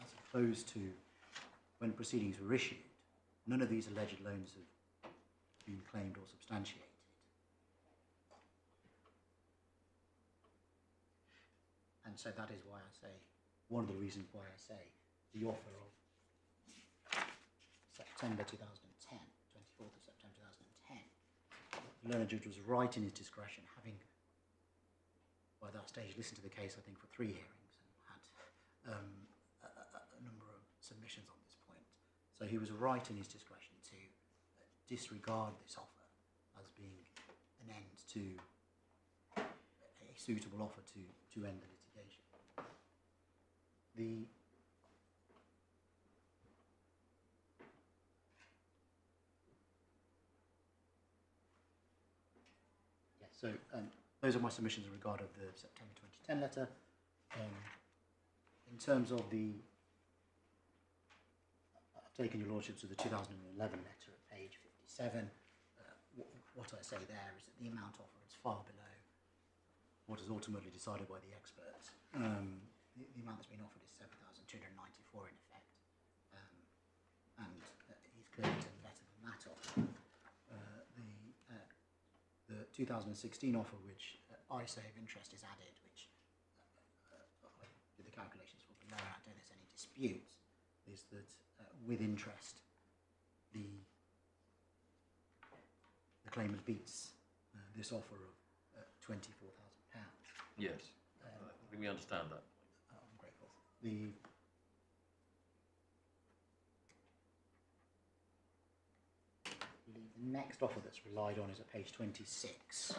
as opposed to when proceedings were issued. None of these alleged loans have been claimed or substantiated. And so that is why I say, one of the reasons why I say the offer of September 2010, 24th of September 2010, the learned judge was right in his discretion, having by that stage listened to the case, I think, for 3 hearings and had a number of submissions on this point. So he was right in his discretion to disregard this offer as being an end to a suitable offer to end the litigation. So those are my submissions in regard of the September 2010 letter. In terms of I've taken your lordship to the 2011 letter at page 57. What I say there is that the amount offered is far below what is ultimately decided by the experts. The amount that's been offered is 7,294 in effect, and he's clearly done better than that offer. The 2016 offer, which I say of interest is added, which with the calculations for below, I don't think there's any dispute, is that with interest, the claimant beats this offer of £24,000. Yes, we understand that. I'm grateful. The next offer that's relied on is at page 26.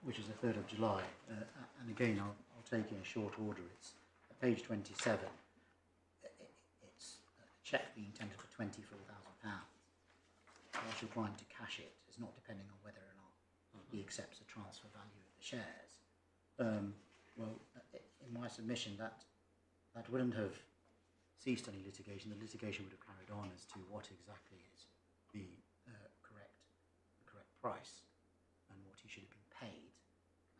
Which is the 3rd of July. And again, I'll take in short order. It's at page 27. It's a cheque being tendered for £24,000. Whilst you're trying to cash it, it's not depending on whether or not he accepts the transfer value of the shares. Well, in my submission, that wouldn't have ceased any litigation. The litigation would have carried on as to what exactly is the correct price and what he should have been paid.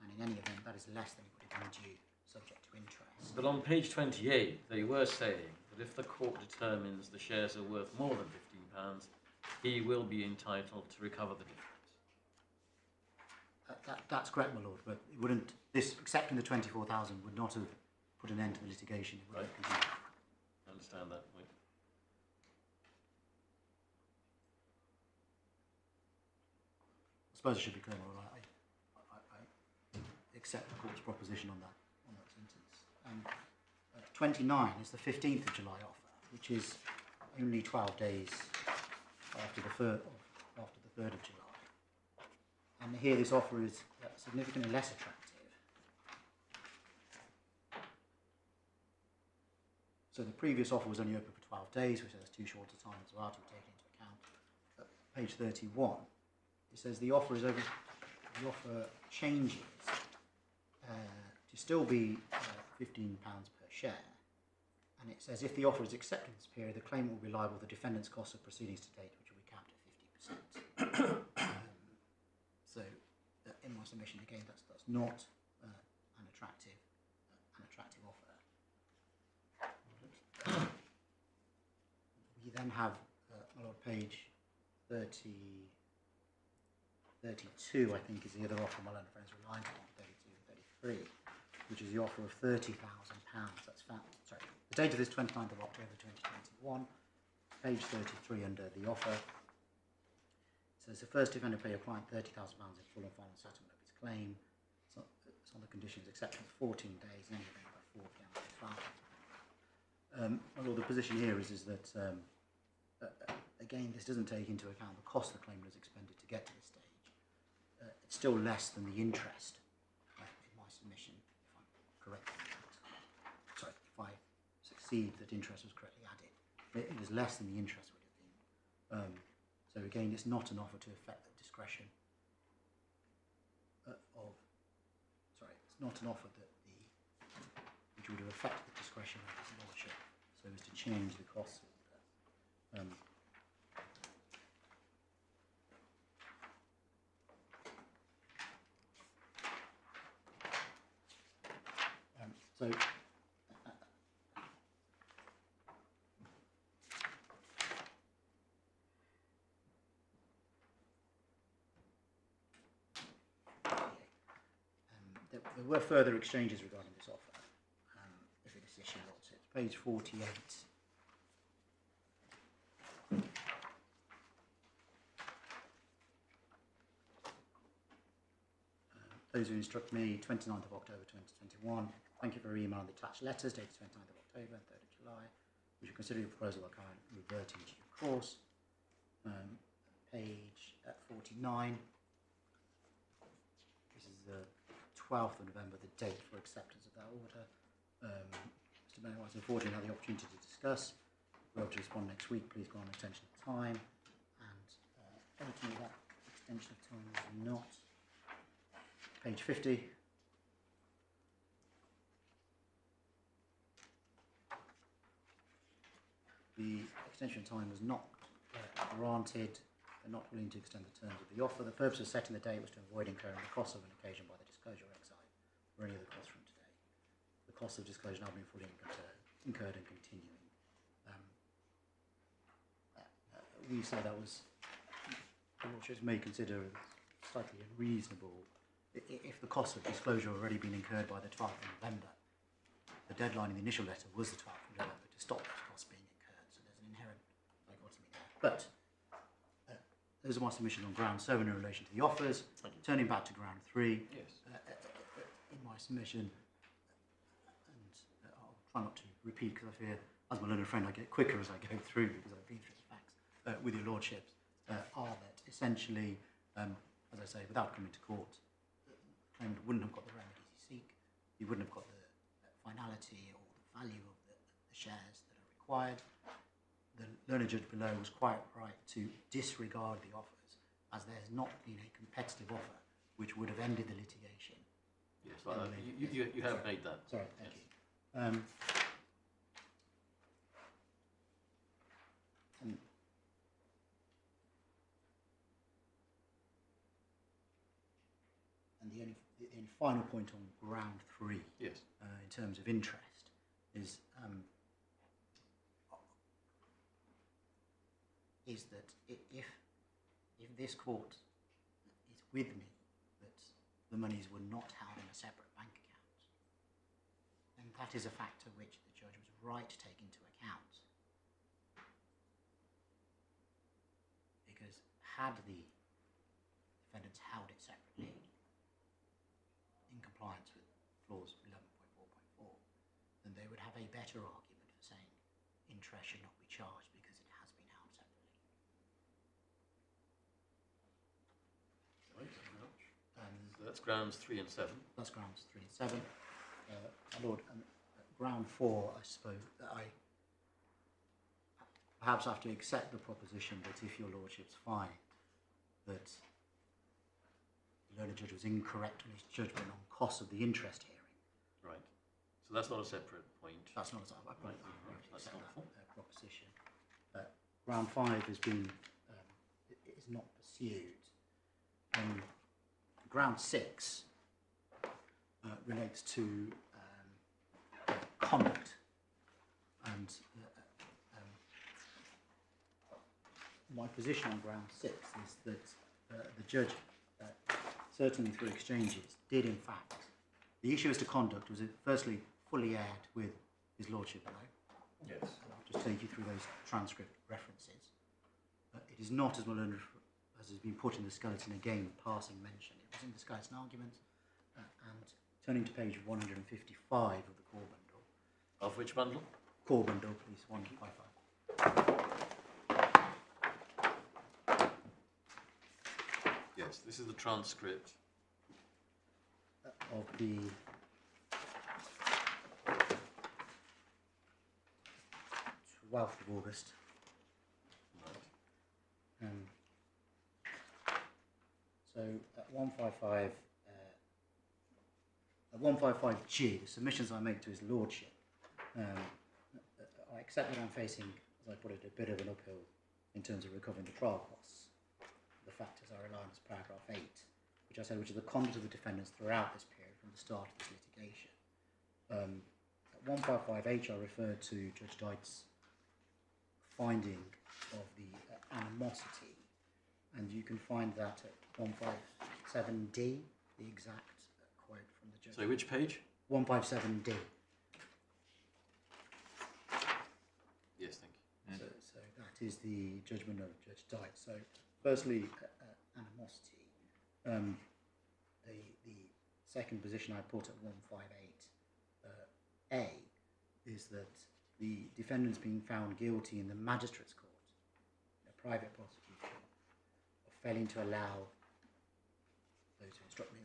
And in any event, that is less than he would have been due, subject to interest. But on page 28, they were saying that if the court determines the shares are worth more than £15, he will be entitled to recover the difference. That's correct, my lord, but it wouldn't. This accepting the 24,000 would not have put an end to the litigation. It would have continued. I understand that point. I suppose it should be clear, my lord. I accept the court's proposition on that sentence. 29 is the 15th of July offer, which is only 12 days after the 3rd of July. And here this offer is significantly less attractive. So the previous offer was only open for 12 days, which is too short a time as well to be taken into account. Page 31, it says the offer is over. The offer changes to still be £15 per share, and it says if the offer is accepted in this period, the claimant will be liable for the defendant's costs of proceedings to date, which will be capped at 50%. So, in my submission again, that's not an attractive offer. We then have page 32, I think, is the other offer my learned friends relied on, 32 and 33, which is the offer of £30,000. That's found. Sorry, the date of this 29th of October 2021. Page 33 under the offer. It says the first defendant pay your client £30,000 in full and final settlement of his claim. It's on the conditions acceptance 14 days, and then you're going to have 4 p.m. to file. Well, the position here is that again, this doesn't take into account the cost the claimant has expended to get to this stage. It's still less than the interest in my submission, if I'm correct. Sorry, if I succeed that interest was correctly added, it is less than the interest would have been. So again, it's not an offer to affect the discretion it's not an offer which would have affected the discretion of his lordship, so as to change the costs order. There were further exchanges regarding this offer, if it is issued. It's page 48. Those who instruct me, 29th of October 2021. Thank you for your email and the attached letters dated 29th of October and 3rd of July. We should consider your proposal by current reverting to your course. Page 49. This is the 12th of November, the date for acceptance of that order. Mr. Bennett was unfortunately had the opportunity to discuss. We'll be able to respond next week. Please grant an extension of time. And ultimately, that extension of time is not. Page 50. The extension of time was not granted. They're not willing to extend the terms of the offer. The purpose of setting the date was to avoid incurring the cost of an occasion by the disclosure of exile or any other costs from today. The costs of disclosure now being fully incurred and continuing. We say that was, the Lordships may consider slightly unreasonable if the cost of disclosure already been incurred by the 12th of November. The deadline in the initial letter was the 12th of November to stop those costs being incurred, so there's an inherent dichotomy there. But those are my submissions on ground 7 in relation to the offers. Turning back to ground 3, Yes. In my submission, and I'll try not to repeat because I fear, as my learned friend, I get quicker as I go through because I've been through the facts with your lordships, are that essentially, as I say, without coming to court, the claimant wouldn't have got the remedies he seek, he wouldn't have got the finality or the value of the shares that are required. The learned judge below was quite right to disregard the offers, as there has not been a competitive offer which would have ended the litigation. Yes, you have made that. Sorry, thank you. And the only final point on ground 3, Yes. in terms of interest, is that if this court is with me that the monies were not held in a separate bank account, then that is a factor which the judge was right to take into account. Because had the defendants held it separately, in compliance with clause 11.4.4, then they would have a better argument for saying interest should not be charged because it has been held separately. Right, so that's grounds 3 and 7. That's grounds 3 and 7. My Lord, ground 4, I suppose, I perhaps have to accept the proposition that if your lordships find that the learned judge was incorrect on his judgment on costs of the interest hearing. Right. So that's not a separate point. That's not a separate point. That's Accept helpful. that proposition. Ground 5 has been is not pursued. Ground 6 relates to conduct, and my position on ground 6 is that the judge, certainly through exchanges, did in fact. The issue as to conduct was firstly fully aired with his lordship below. Yes. I'll just take you through those transcript references. It is not as well known as has been put in the skeleton again, passing mention. It was in the skeleton argument, and turning to page 155 of the core bundle. Of which bundle? Core bundle, please, 155. Yes, this is the transcript. Of the Twelfth of August. Right. So at 155, at 155G, the submissions I make to his lordship, I accept that I'm facing, as I put it, a bit of an uphill in terms of recovering the trial costs. The factors I rely on is paragraph 8, which I said, which is the conduct of the defendants throughout this period from the start of this litigation. At 155H, I referred to Judge Dight's finding of the animosity, and you can find that at 157D, the exact quote from the judge. So which page? 157D. Yes, thank you. So that is the judgment of Judge Dight. So firstly, animosity. The second position I put at 158A is that the defendant's being found guilty in the magistrate's court, a private prosecution, of failing to allow those who instruct me,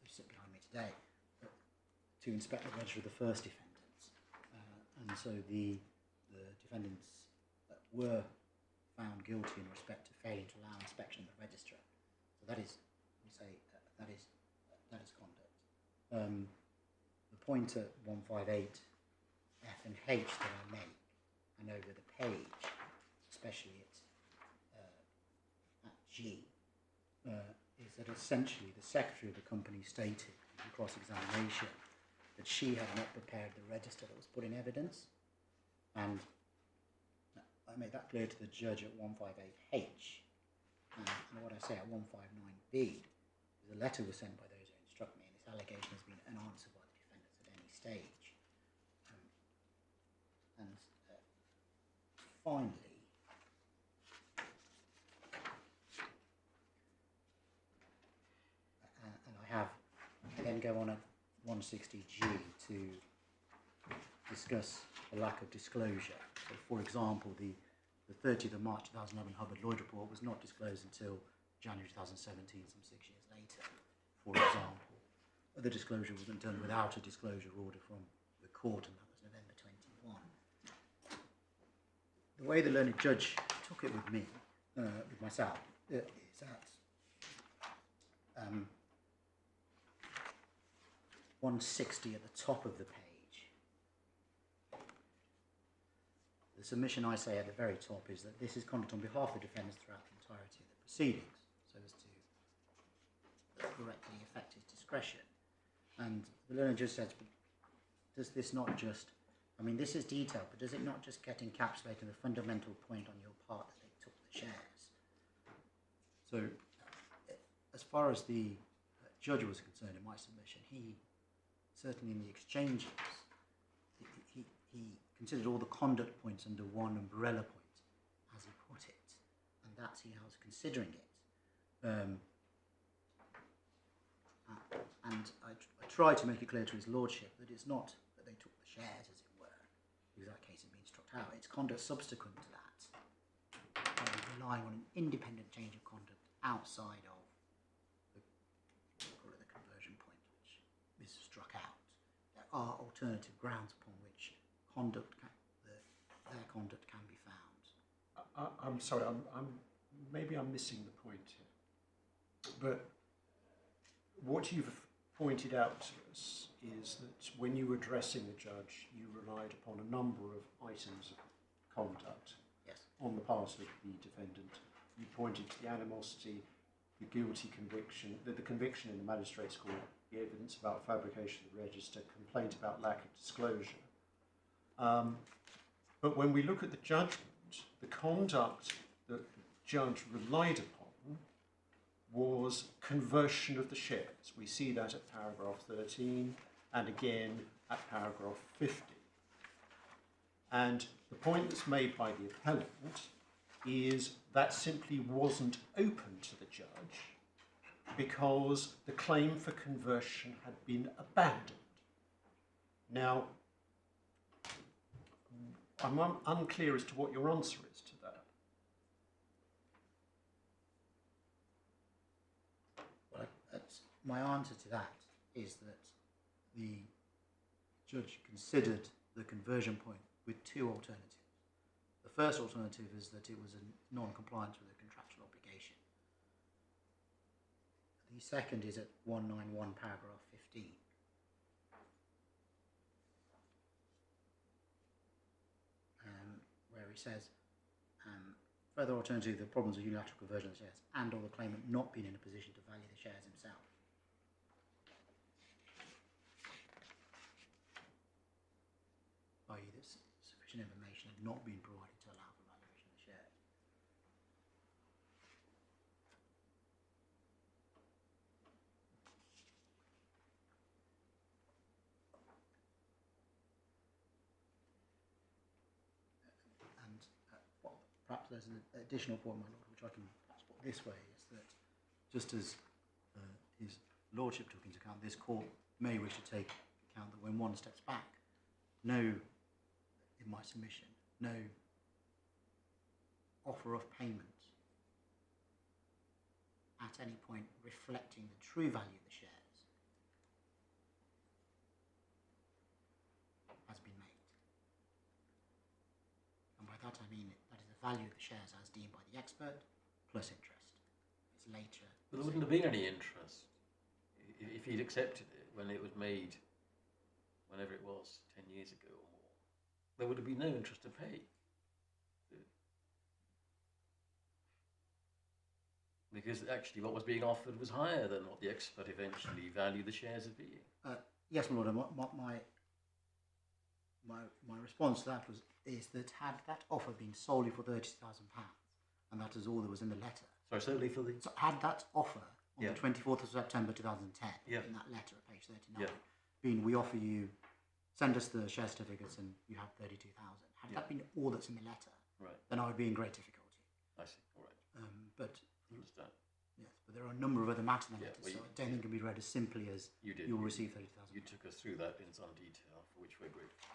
who sit behind me today, to inspect the register of the first defendants. And so the defendants were found guilty in respect to failing to allow inspection of the register. So that is, we say, that is conduct. The point at 158 F and H that I make, and over the page, especially at G, is that essentially the secretary of the company stated in cross-examination that she had not prepared the register that was put in evidence, and I made that clear to the judge at 158H, and what I say at 159B is a letter was sent by those who instruct me, and this allegation has been unanswered by the defendants at any stage. Finally, and I then go on at 160G to discuss the lack of disclosure. So, for example, the 30th of March 2011 Hubbard Lloyd report was not disclosed until January 2017, some 6 years later, for example. The disclosure wasn't done without a disclosure order from the court, and that was November 21. The way the learned judge took it with me, with myself, is that 160 at the top of the page. The submission I say at the very top is that this is conduct on behalf of the defendants throughout the entirety of the proceedings, so as to correctly affect his discretion. And the learned judge says, but does this not just, I mean, this is detailed, but does it not just get encapsulated in the fundamental point on your part that they took the shares? So, as far as the judge was concerned in my submission, he, certainly in the exchanges, he considered all the conduct points under one umbrella point, as he put it, and that's how I was considering it. And I try to make it clear to his lordship that it's not that they took the shares, as it were, out. It's conduct subsequent to that, relying on an independent change of conduct outside of the conversion point, which is struck out. There are alternative grounds upon which their conduct can be found. I'm sorry, maybe I'm missing the point here. But what you've pointed out to us is that when you were addressing the judge, you relied upon a number of items of conduct on the part of the defendant. You pointed to the animosity, the guilty conviction, the conviction in the magistrate's court, the evidence about fabrication of the register, complaint about lack of disclosure. But when we look at the judgment, the conduct that the judge relied upon was conversion of the shares. We see that at paragraph 13 and again at paragraph 50. And the point that's made by the appellant is that simply wasn't open to the judge because the claim for conversion had been abandoned. Now, I'm unclear as to what your answer is to that. Well, my answer to that is that the judge considered the conversion point with two alternatives. The first alternative is that it was a non-compliance with a contractual obligation. The second is at 191 paragraph 15. Where he says, further alternative, the problems of unilateral conversion of the shares and or the claimant not being in a position to value the shares himself. i.e. that sufficient information had not been provided to allow for valuation of the shares. And perhaps there's an additional point, my lord, which I can perhaps put this way, is that just as his lordship took into account, this court may wish to take account that when one steps back, no, in my submission, no offer of payment at any point reflecting the true value of the shares has been made. And by that I mean that is the value of the shares as deemed by the expert plus interest. It's later. But there wouldn't have been any interest if he'd accepted it when it was made, whenever it was, 10 years ago or more. There would have been no interest to pay. Because actually what was being offered was higher than what the expert eventually valued the shares as being. Yes, my lord, my response to that is that had that offer been solely for £30,000, and that is all that was in the letter. Sorry, solely for the... So had that offer on the 24th of September 2010, in that letter at page 39, been we offer you, send us the share certificates and you have 32,000. Had that been all that's in the letter, then I would be in great difficulty. I see, all right. But understand. Yes, but there are a number of other matters in the letter, so I don't think it can be read as simply as you'll receive 30,000. You took us through that in some detail, for which we're grateful.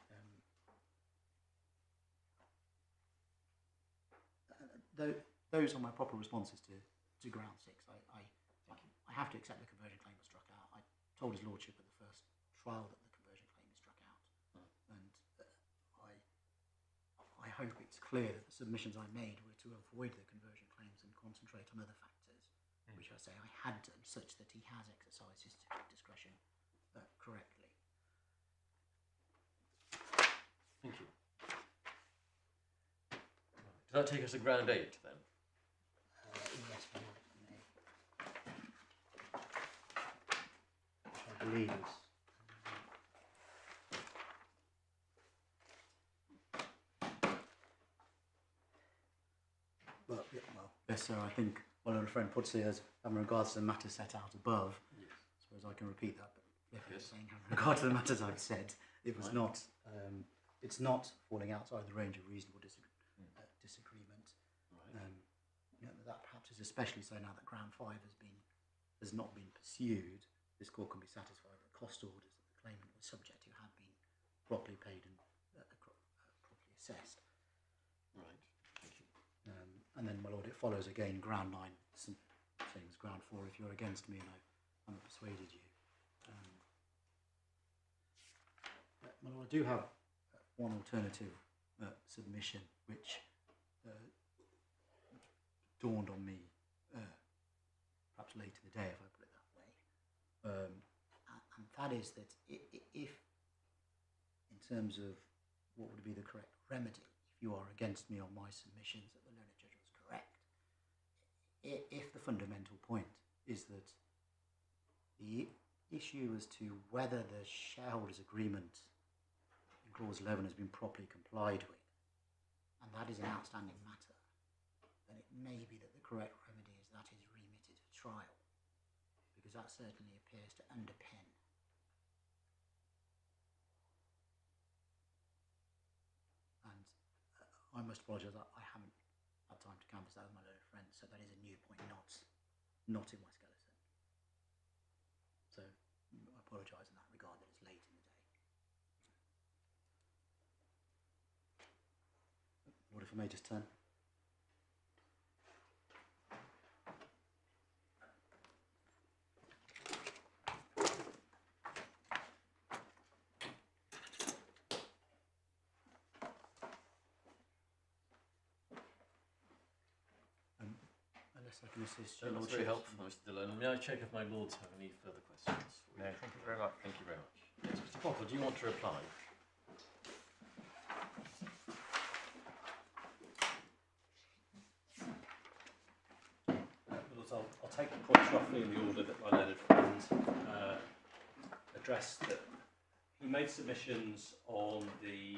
Those are my proper responses to ground 6. I have to accept the conversion claim was struck out. I told his lordship at the first trial that the conversion claim is struck out, and I hope it's clear that the submissions I made were to avoid the conversion claims and concentrate on other factors, which I say I had done, such that he has exercised his discretion correctly. Thank you. Does that take us to ground 8 then? Yes, my lord, if I may. Which I believe is. Yes, sir, I think one of the friend puts it as having regards to the matter set out above. Yes. I suppose I can repeat that, but saying having regard to the matters I've said, it was not. It's not falling outside the range of reasonable disagreement. That perhaps is especially so now that ground 5 has not been pursued. This court can be satisfied that cost orders that the claimant was subject to have been properly paid and properly assessed. And then, my lord, it follows again, ground 9, some things, ground 4, if you're against me and I haven't persuaded you. My lord, I do have one alternative submission, which dawned on me perhaps late in the day, if I put it that way. And that is that if, in terms of what would be the correct remedy, if you are against me on my submissions that the learned judge was correct, if the fundamental point is that the issue as to whether the shareholders' agreement in clause 11 has been properly complied with, and that is an outstanding matter, then it may be that the correct remedy is that is remitted for trial, because that certainly appears to underpin. And I must apologise, I haven't had time to canvass that with my learned friend, so that is a new point, not in my skeleton. So I apologise in that regard that it's late in the day. Lord, if I may just turn. Unless I can assist your That's lordship. very helpful, Mr. Dillon. May I check if my lords have any further questions? No, thank you very much. Thank you very much. Yes, Mr. Potter, do you want to reply? I'll take the points roughly in the order that my learned friend addressed them. He made submissions on the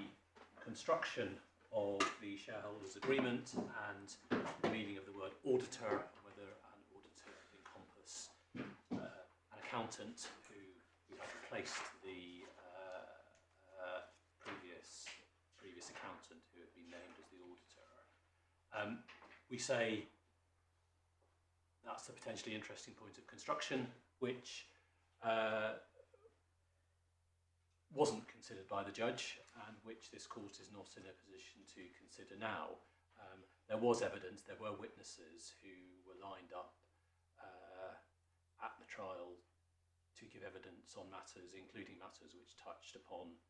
construction of the shareholders' agreement and the meaning of the word auditor, whether an auditor encompass an accountant who had replaced the previous accountant who had been named as the auditor. We say that's a potentially interesting point of construction, which wasn't considered by the judge and which this court is not in a position to consider now. There was evidence, there were witnesses who were lined up at the trial to give evidence on matters, including matters which touched upon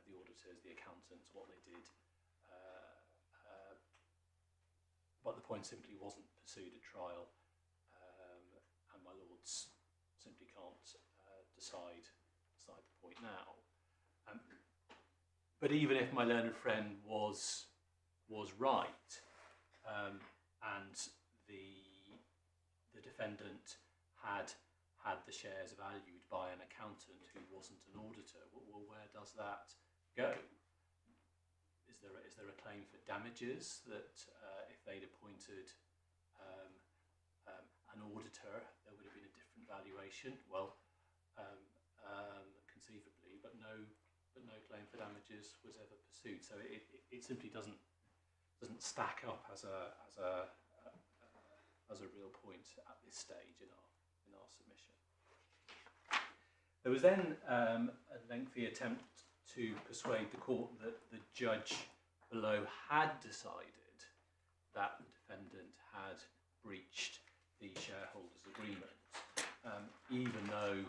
the auditors, the accountants, what they did. But the point simply wasn't pursued at trial, and my lords simply can't decide the point now. But even if my learned friend was right, and the defendant had the shares valued by an accountant who wasn't an auditor, well, where does that go? Is there a claim for damages that if they'd appointed an auditor, there would have been a different valuation? Well, conceivably, but no claim for damages was ever pursued. So it simply doesn't stack up as a real point at this stage in our submission. There was then a lengthy attempt to persuade the court that the judge below had decided that the defendant had breached the shareholders' agreement, even though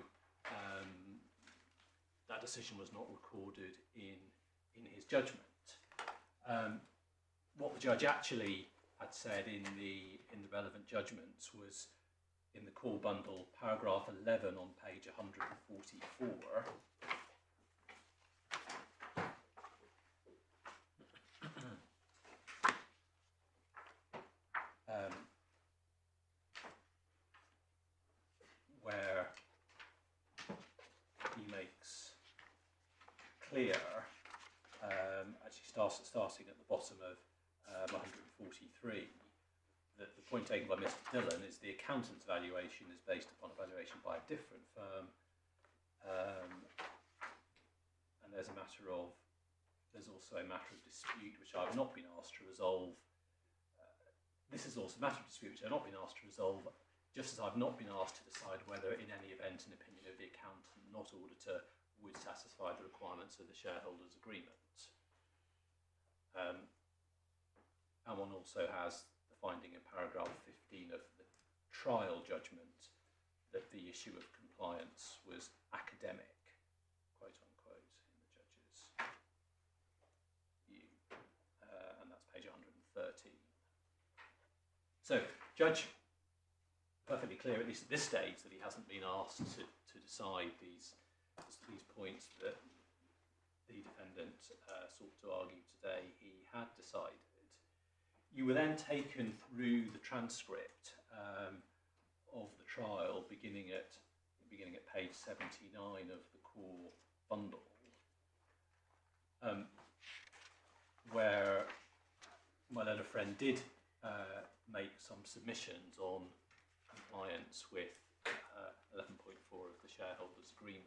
that decision was not recorded in his judgment. What the judge actually had said in the relevant judgments was in the core bundle, paragraph 11 on page 144. Where he makes clear, actually starting at the bottom of 143, that the point taken by Mr. Dillon is the accountant's valuation is based upon a valuation by a different firm, and there's also a matter of dispute which I've not been asked to resolve. This is also a matter of dispute which I've not been asked to resolve, just as I've not been asked to decide whether in any event an opinion of the accountant, not auditor, would satisfy the requirements of the shareholders' agreement. And one also has the the finding in paragraph 15 of the trial judgment that the issue of compliance was academic, quote unquote, in the judge's view, and that's page 113. So, judge perfectly clear, at least at this stage, that he hasn't been asked to decide these points that the defendant sought to argue today. He had decided. You were then taken through the transcript of the trial, beginning at page 79 of the core bundle, where my learned friend did make some submissions on compliance with 11.4 of the shareholders' agreement.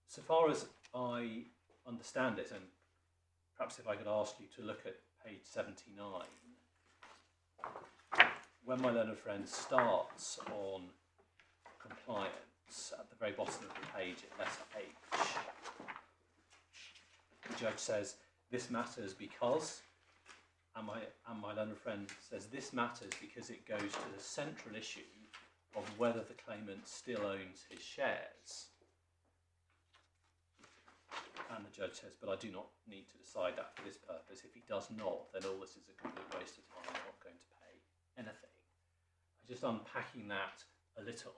So far as I understand it, and perhaps if I could ask you to look at page 79, when my learned friend starts on compliance, at the very bottom of the page at letter H, the judge says, "This matters because," and my learned friend says, "This matters because it goes to the central issue of whether the claimant still owns his shares." And the judge says, "But I do not need to decide that for this purpose. If he does not, then all this is a complete waste of time. I'm not going to pay anything." Just unpacking that a little.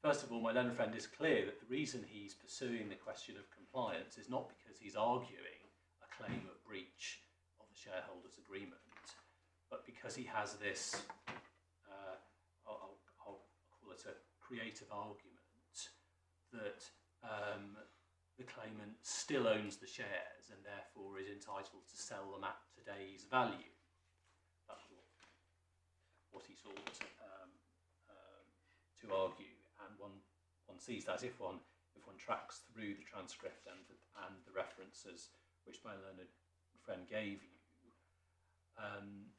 First of all, my learned friend is clear that the reason he's pursuing the question of compliance is not because he's arguing a claim of breach of the shareholders' agreement, but because he has this, I'll call it a creative argument, that the claimant still owns the shares and therefore is entitled to sell them at today's value. That's what he sought to argue, and one sees that if one tracks through the transcript and the references which my learned friend gave you, and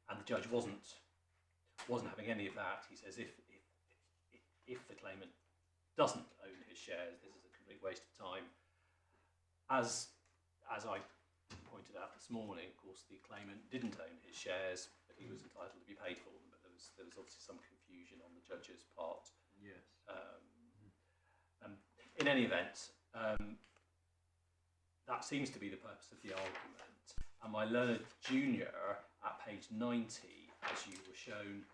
the judge wasn't having any of that. He says if the claimant doesn't own his shares, this is a complete waste of time. As I pointed out this morning, of course, the claimant didn't own his shares, but he was entitled to be paid for them. But there was obviously some confusion on the judge's part. Yes. In any event, that seems to be the purpose of the argument. And my learned junior at page 90, as you were shown,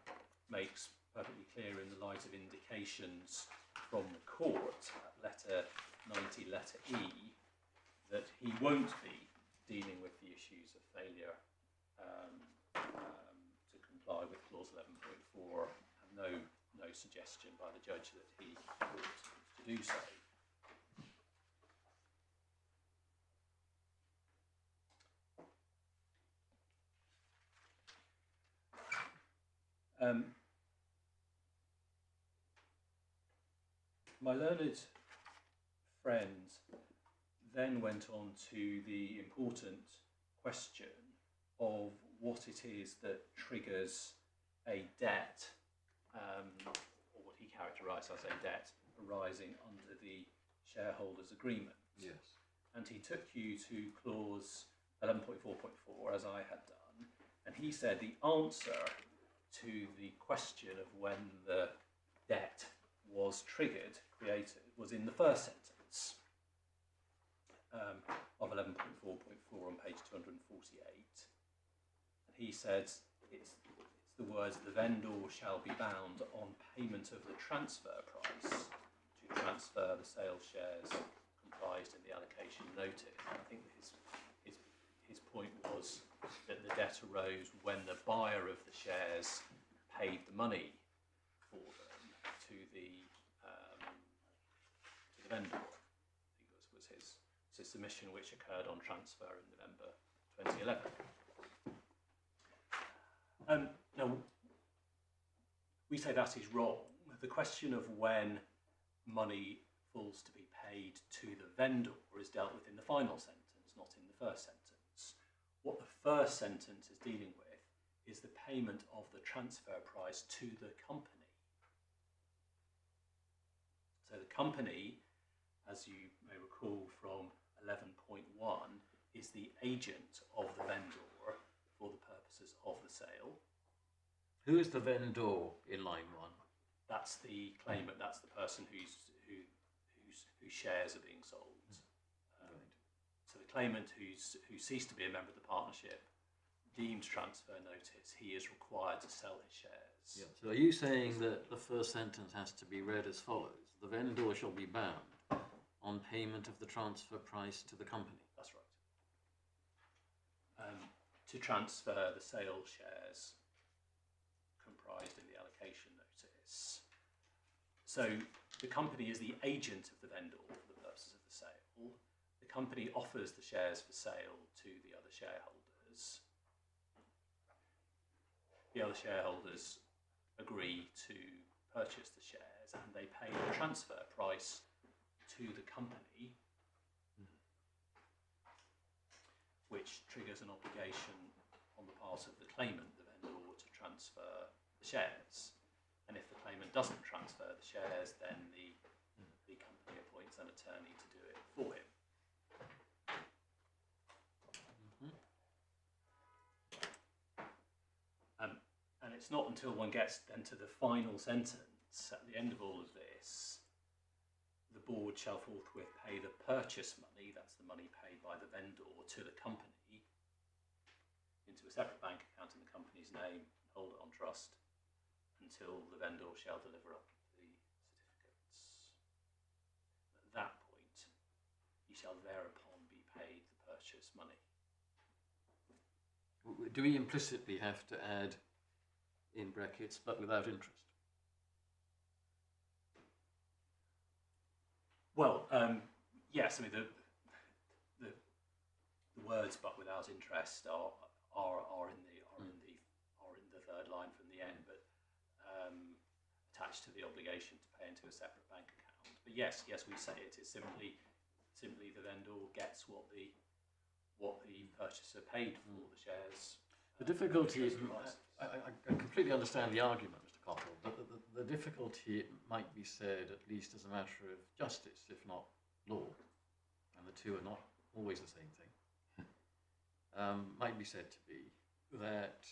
makes perfectly clear in the light of indications from the court at letter 90, letter E, that he won't be dealing with the issues of failure to comply with clause 11.4, and no suggestion by the judge that he ought to do so. My learned friend then went on to the important question of what it is that triggers a debt, or what he characterised as a debt, arising under the shareholders' agreement. Yes. And he took you to clause 11.4.4, as I had done, and he said the answer to the question of when the debt was triggered, created, was in the first sentence of 11.4.4 on page 248. And he said it's the words, "The vendor shall be bound on payment of the transfer price to transfer the sales shares comprised in the allocation notice." And I think his point was that the debt arose when the buyer of the shares paid the money for them to the vendor. I think was his submission, which occurred on transfer in November 2011. Now, we say that is wrong. The question of when money falls to be paid to the vendor is dealt with in the final sentence, not in the first sentence. What the first sentence is dealing with is the payment of the transfer price to the company. So the company, as you may recall from 11.1, is the agent of the vendor for the purposes of the sale. Who is the vendor in line 1? That's the claimant. That's the person whose shares are being sold. Right. So the claimant who ceased to be a member of the partnership, deemed transfer notice, he is required to sell his shares. Yeah. So are you saying that the first sentence has to be read as follows? The vendor shall be bound on payment of the transfer price to the company. That's right. To transfer the sale shares comprised in the allocation notice. So the company is the agent of the vendor for the purposes of the sale. The company offers the shares for sale to the other shareholders. The other shareholders agree to purchase the shares and they pay the transfer price to the company, which triggers an obligation on the part of the claimant, the vendor, to transfer the shares. And if the claimant doesn't transfer the shares, then the company appoints an attorney to do it for him. And it's not until one gets then to the final sentence, at the end of all of this, the board shall forthwith pay the purchase money, that's the money paid by the vendor to the company, into a separate bank account in the company's name, and hold it on trust until the vendor shall deliver up the certificates. At that point, you shall thereupon be paid the purchase money. Do we implicitly have to add in brackets, but without interest? Well, yes. I mean the words "but without interest" are in the third line from the end, but attached to the obligation to pay into a separate bank account. But yes, we say it is simply the vendor gets what the purchaser paid for the shares. The difficulty is, I completely understand the argument, Mr. Cottle, but the difficulty, it might be said, at least as a matter of justice, if not law, and the two are not always the same thing, might be said to be that,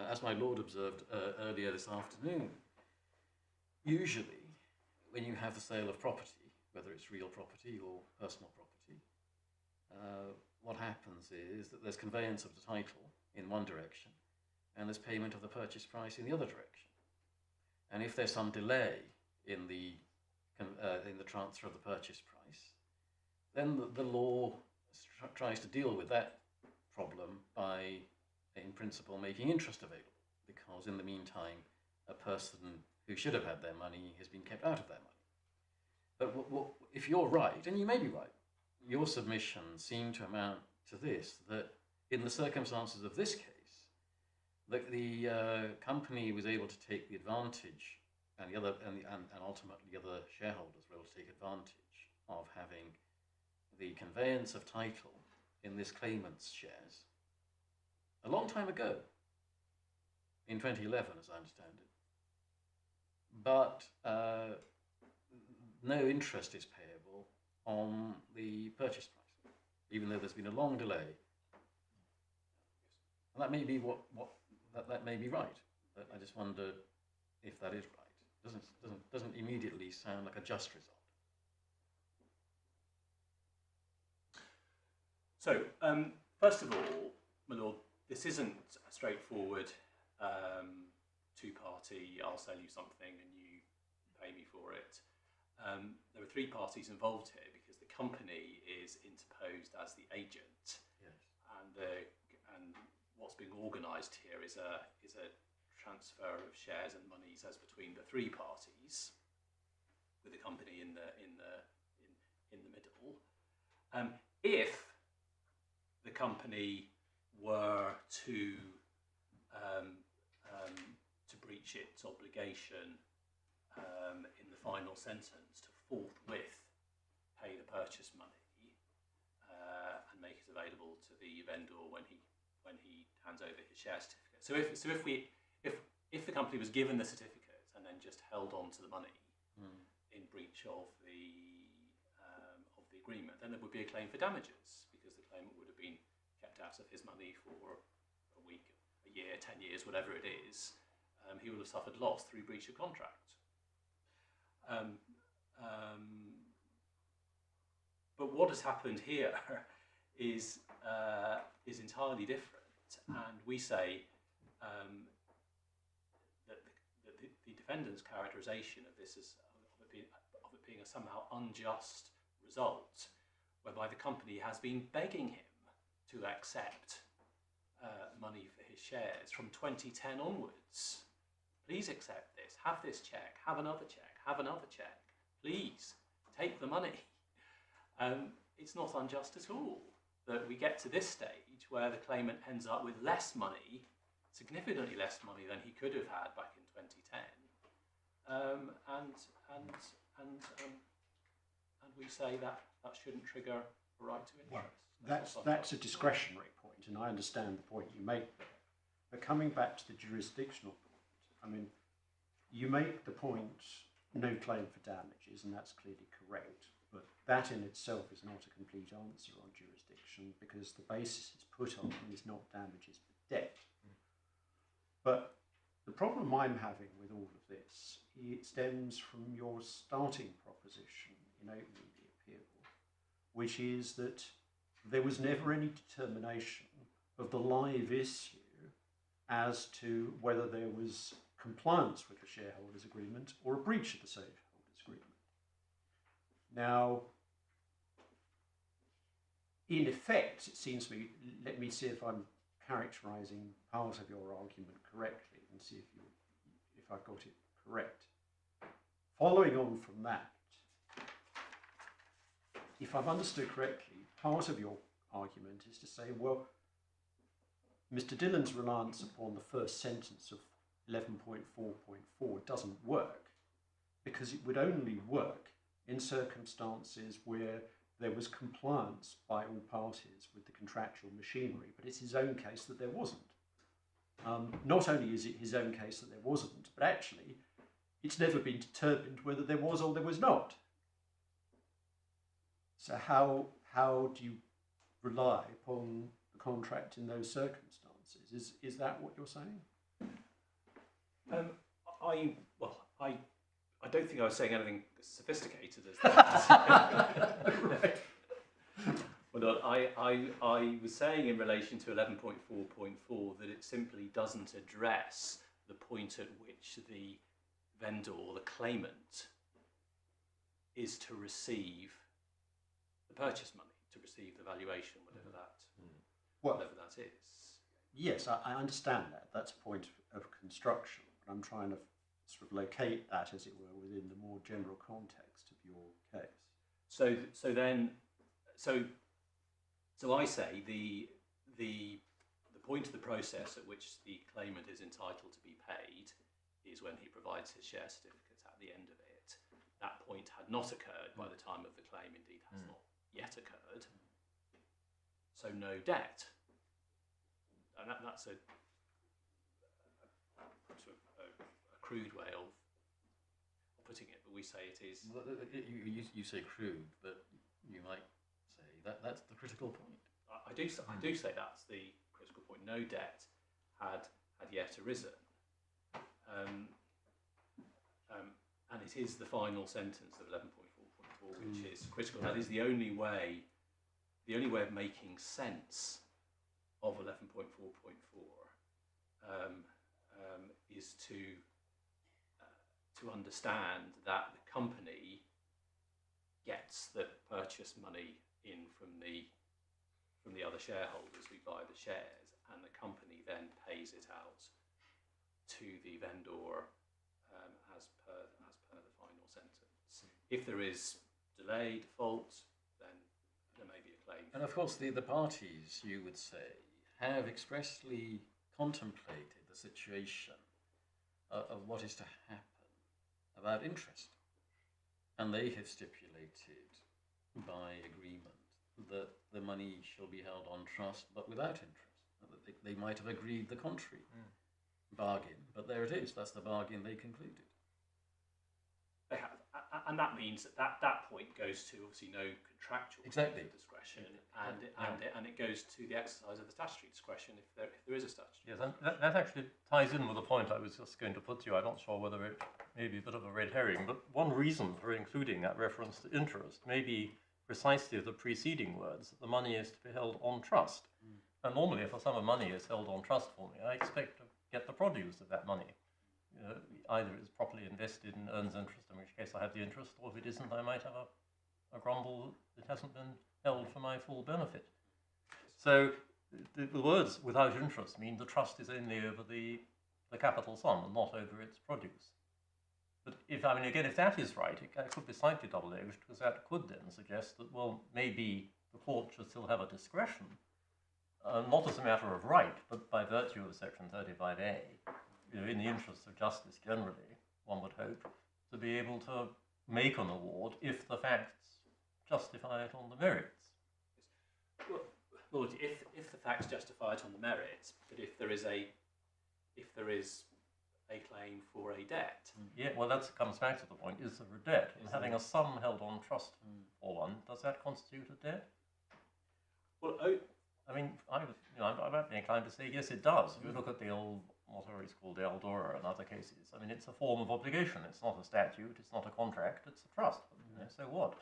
as my lord observed earlier this afternoon, usually when you have the sale of property, whether it's real property or personal property, what happens is that there's conveyance of the title in one direction and there's payment of the purchase price in the other direction. And if there's some delay in the transfer of the purchase price, then the law tries to deal with that problem by, in principle, making interest available, because in the meantime, a person who should have had their money has been kept out of their money. But if you're right, and you may be right, your submissions seem to amount to this, that in the circumstances of this case, the company was able to take the advantage, and ultimately the other shareholders were able to take advantage of having the conveyance of title in this claimant's shares a long time ago, in 2011, as I understand it. But no interest is payable on the purchase price, even though there's been a long delay. And that may be that may be right, but I just wonder if that is right. Doesn't immediately sound like a just result. So, first of all, my lord, this isn't a straightforward two-party, I'll sell you something and you pay me for it. There are three parties involved here because the company is interposed as the agent. Yes. And what's being organised here is a transfer of shares and monies as between the three parties, with the company in the middle. If the company were to breach its obligation in the final sentence to forthwith pay the purchase money and make it available to the vendor when he hands over his share certificate. So if the company was given the certificate and then just held on to the money in breach of the agreement, then there would be a claim for damages because the claimant would have been out of his money for a week, a year, 10 years, whatever it is, he will have suffered loss through breach of contract. But what has happened here is entirely different, and we say that the defendant's characterisation of this as of it being a somehow unjust result, whereby the company has been begging him to accept money for his shares from 2010 onwards. Please accept this, have this cheque, have another cheque, have another cheque. Please, take the money. It's not unjust at all that we get to this stage where the claimant ends up with less money, significantly less money than he could have had back in 2010. And we say that shouldn't trigger a right to interest. That's a discretionary point, and I understand the point you make there. But coming back to the jurisdictional point, I mean, you make the point, no claim for damages, and that's clearly correct. But that in itself is not a complete answer on jurisdiction, because the basis it's put on is not damages but debt. But the problem I'm having with all of this, it stems from your starting proposition in opening the appeal, which is that there was never any determination of the live issue as to whether there was compliance with the shareholders' agreement or a breach of the shareholders' agreement. Now, in effect, it seems to me, let me see if I'm characterising part of your argument correctly and see if I've got it correct. Following on from that, if I've understood correctly, part of your argument is to say, well, Mr. Dillon's reliance upon the first sentence of 11.4.4 doesn't work, because it would only work in circumstances where there was compliance by all parties with the contractual machinery, but it's his own case that there wasn't. Not only is it his own case that there wasn't, but actually it's never been determined whether there was or there was not. So how do you rely upon the contract in those circumstances? Is that what you're saying? I don't think I was saying anything as sophisticated as that. Right. Well, I was saying in relation to 11.4.4 that it simply doesn't address the point at which the vendor or the claimant is to receive the purchase money, to receive the valuation, whatever that is. Yes, I understand that. That's a point of construction, but I'm trying to sort of locate that, as it were, within the more general context of your case. So I say the point of the process at which the claimant is entitled to be paid is when he provides his share certificate at the end of it. That point had not occurred by the time of the claim, indeed has not yet occurred. So no debt. And that's a crude way of putting it, but we say it is. You say crude, but you might say that's the critical point. I do say that's the critical point. No debt had yet arisen, and it is the final sentence of 11.4.4 which is critical. That is the only way of making sense of 11.4.4 is to understand that the company gets the purchase money in from the other shareholders who buy the shares, and the company then pays it out to the vendor as per the final sentence. If there is delay, default, then there may be a claim. And of course, the parties, you would say, have expressly contemplated the situation of what is to happen about interest. And they have stipulated by agreement that the money shall be held on trust but without interest. They might have agreed the contrary bargain, but there it is. That's the bargain they concluded. They have, and that means that point goes to obviously no contractual Exactly. discretion, and it goes to the exercise of the statutory discretion if there is a statutory. Yes, and that actually ties in with the point I was just going to put to you. I'm not sure whether it may be a bit of a red herring, but one reason for including that reference to interest may be precisely the preceding words, that the money is to be held on trust. And normally, if a sum of money is held on trust for me, I expect to get the produce of that money. Either it's properly invested and earns interest, in which case I have the interest, or if it isn't, I might have a grumble that it hasn't been held for my full benefit. So the words without interest mean the trust is only over the capital sum and not over its produce. But if that is right, it could be slightly double-edged, because that could then suggest that, well, maybe the court should still have a discretion, not as a matter of right, but by virtue of Section 35A, in the interests of justice generally, one would hope, to be able to make an award if the facts justify it on the merits. Well, Lord, if the facts justify it on the merits, but if there is a claim for a debt. Yeah, well, that comes back to the point, is there a debt? And having a sum held on trust for one, does that constitute a debt? Well, I mean, I might be inclined to say yes, it does. If you look at the old, whatever it's called, the Eldora and other cases, I mean, it's a form of obligation. It's not a statute, it's not a contract, it's a trust. So what?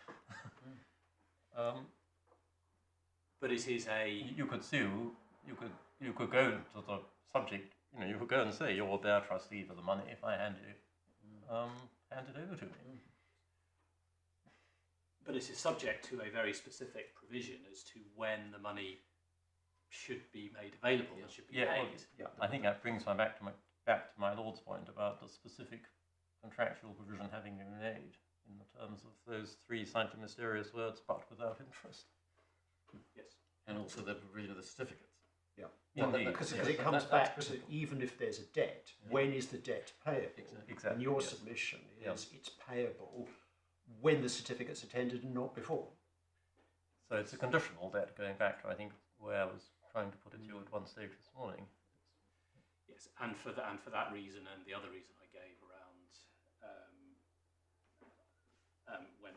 but it is a... You could sue, you could go to the subject, you could go and say, you're a bare trustee for the money if I hand it over to me. But it is subject to a very specific provision as to when the money should be made available and should be paid. Well, I think that brings me back to my Lord's point about the specific contractual provision having been made in the terms of those three slightly mysterious words, but without interest. Yes. And also the provision of the certificates. Because it comes back to, even if there's a debt, when is the debt payable? Exactly. And your submission is it's payable when the certificates are tendered and not before. So it's a conditional debt, going back to, I think, where I was trying to put it to you at one stage this morning. Yes, and for that reason, and the other reason I gave around when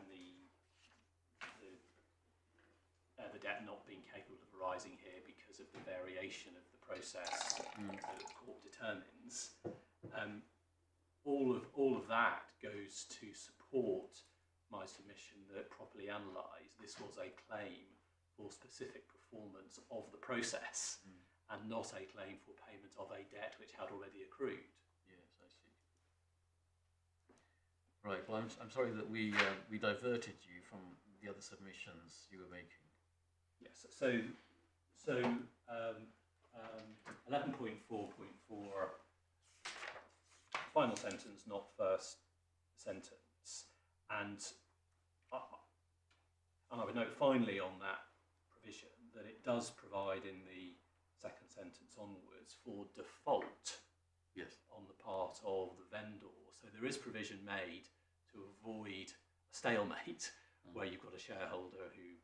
the debt not being capable of arising here because of the variation of the process that the court determines, all of that goes to support my submission that properly analysed, this was a claim for specific performance of the process and not a claim for payment of a debt which had already accrued. Yes, I see. Right. Well, I'm sorry that we diverted you from the other submissions you were making. Yes. So 11.4.4, final sentence, not first sentence, and I would note finally on that provision that it does provide in the second sentence onwards for default on the part of the vendor. So there is provision made to avoid a stalemate where you've got a shareholder who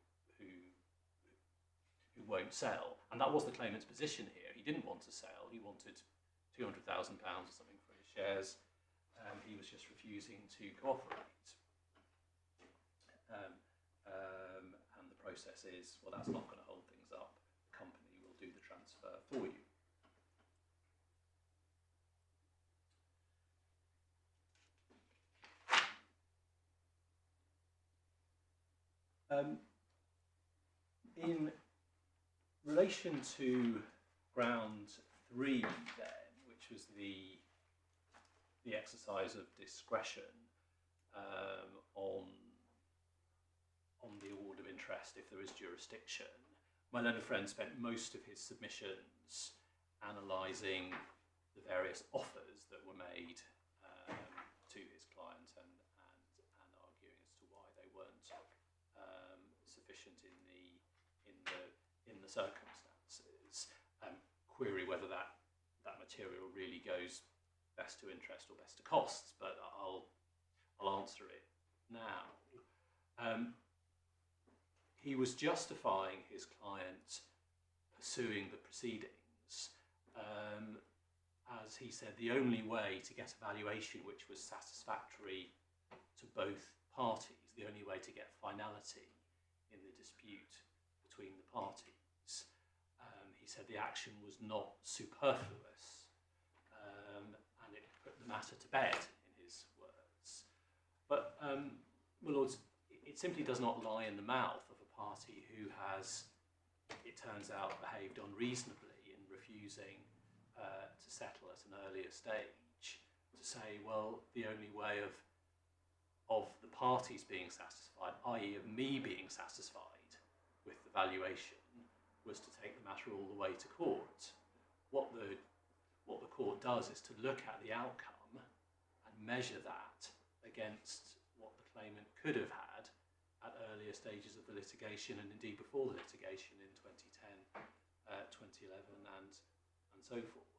won't sell. And that was the claimant's position here. He didn't want to sell. He wanted £200,000 or something for his shares. He was just refusing to cooperate. And the process is, well, that's not going to hold things up. The company will do the transfer for you. In relation to ground 3 then, which was the exercise of discretion on the award of interest if there is jurisdiction, my learned friend spent most of his submissions analysing the various offers that were made to his client and arguing as to why they weren't sufficient in the circumstances. Query whether that material really goes best to interest or best to costs, but I'll answer it now. He was justifying his client pursuing the proceedings as he said the only way to get a valuation which was satisfactory to both parties, the only way to get finality in the dispute between the parties. He said the action was not superfluous, and it put the matter to bed, in his words. But, my lords, it simply does not lie in the mouth of a party who has, it turns out, behaved unreasonably in refusing to settle at an earlier stage, to say, well, the only way of the parties being satisfied, i.e. of me being satisfied with the valuation, was to take the matter all the way to court. What the court does is to look at the outcome and measure that against what the claimant could have had at earlier stages of the litigation, and indeed before the litigation in 2010, 2011 and so forth.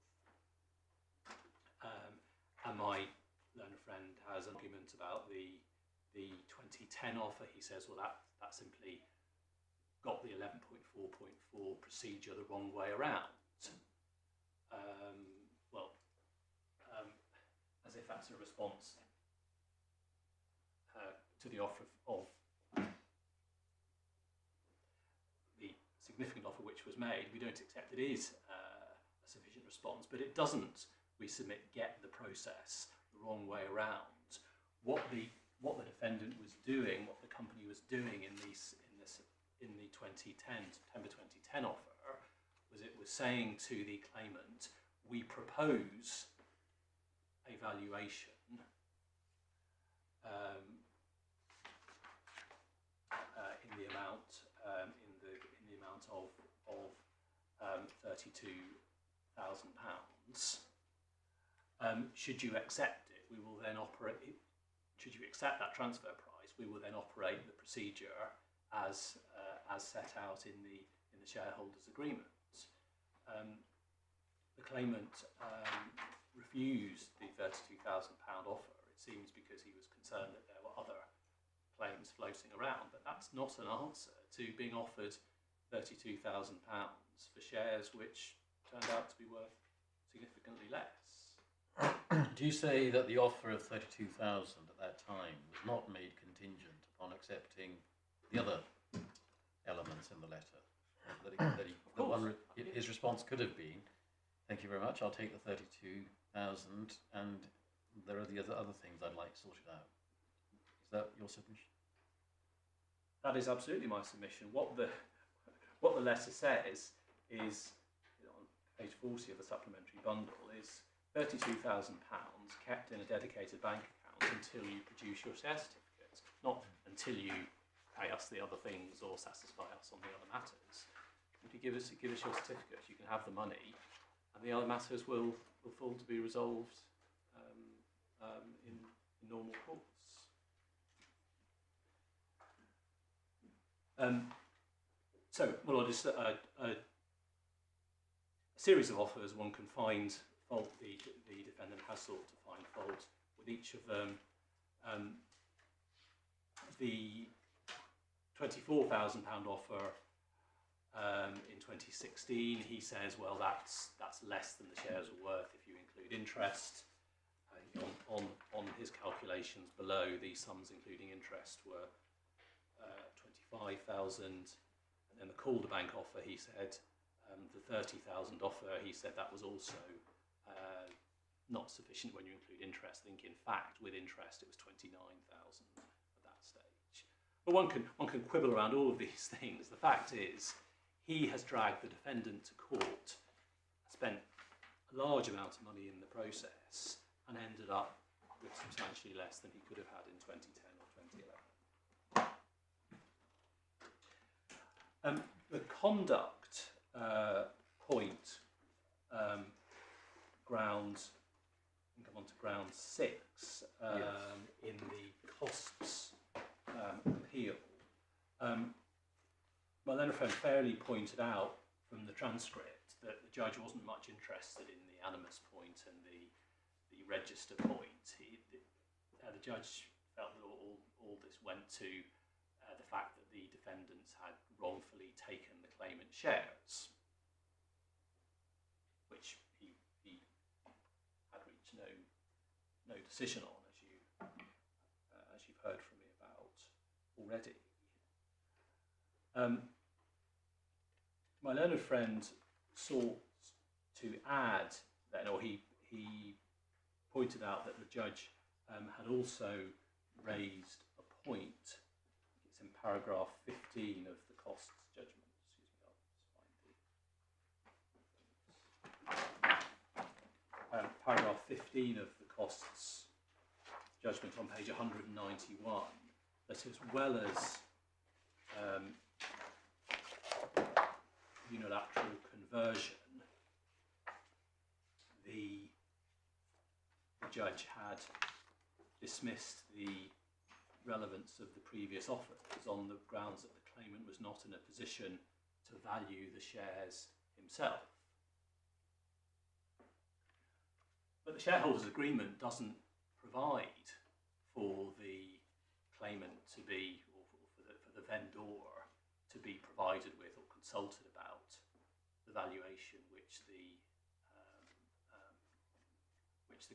And my learned friend has an argument about the 2010 offer. He says, well, that simply got the 11.4.4 procedure the wrong way around. As if that's a response to the offer of the significant offer which was made. We don't accept it is a sufficient response, but it doesn't, we submit, get the process the wrong way around. What the defendant was doing, what the company was doing in the 2010, September 2010 offer, was it was saying to the claimant, we propose a valuation in the amount of £32,000. Should you accept it, we will then operate. Should you accept that transfer price, we will then operate the procedure as set out in the shareholders' agreement. The claimant refused the £32,000 offer. It seems because he was concerned that there were other claims floating around, but that's not an answer to being offered £32,000 for shares which turned out to be worth significantly less. Do you say that the offer of 32,000 at that time was not made contingent upon accepting the other elements in the letter? His response could have been, thank you very much, I'll take the 32,000, and there are the other things I'd like sorted out. Is that your submission? That is absolutely my submission. What the letter says is, on page 40 of the supplementary bundle, is £32,000 kept in a dedicated bank account until you produce your share certificate, not until you pay us the other things or satisfy us on the other matters. If you give us your certificate, you can have the money, and the other matters will fall to be resolved in normal course. So, well, just a series of offers, one can find fault, the defendant has sought to find fault with each of them. The £24,000 offer in 2016, he says, well, that's less than the shares are worth if you include interest. On his calculations below, these sums including interest were 25,000, and then the Calder Bank offer, he said, the 30,000 offer, he said that was also not sufficient when you include interest. I think, in fact, with interest, it was 29,000 at that stage. But one can quibble around all of these things. The fact is, he has dragged the defendant to court, spent a large amount of money in the process, and ended up with substantially less than he could have had in 2010 or 2011. The conduct point, ground, I think I'm on to ground 6, in the costs appeal. My learned friend fairly pointed out from the transcript that the judge wasn't much interested in the animus point and the register point. The judge felt that all this went to the fact that the defendants had wrongfully taken the claimant shares, which he had reached no decision on, as you've heard from me about. already. My learned friend sought to add then, or he pointed out that the judge had also raised a point. It's in paragraph 15 of the costs judgment. Paragraph 15 of the costs judgment on page 191, that as well as unilateral conversion, the judge had dismissed the relevance of the previous offers on the grounds that the claimant was not in a position to value the shares himself. But the shareholders' agreement doesn't provide for the claimant to be, or for the vendor to be provided with or consulted about the valuation which the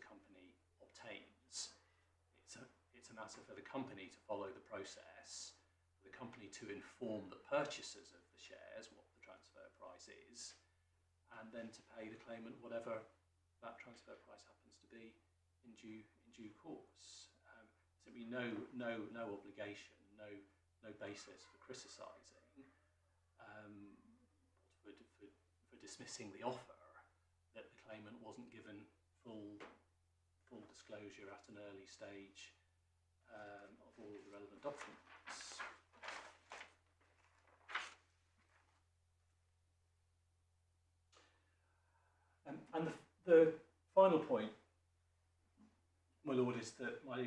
company obtains. It's a matter for the company to follow the process, for the company to inform the purchasers of the shares what the transfer price is, and then to pay the claimant whatever that transfer price happens to be in due course. Simply no obligation, no basis for criticising, for dismissing the offer that the claimant wasn't given full disclosure at an early stage of all of the relevant documents. And the final point, my lord, is that my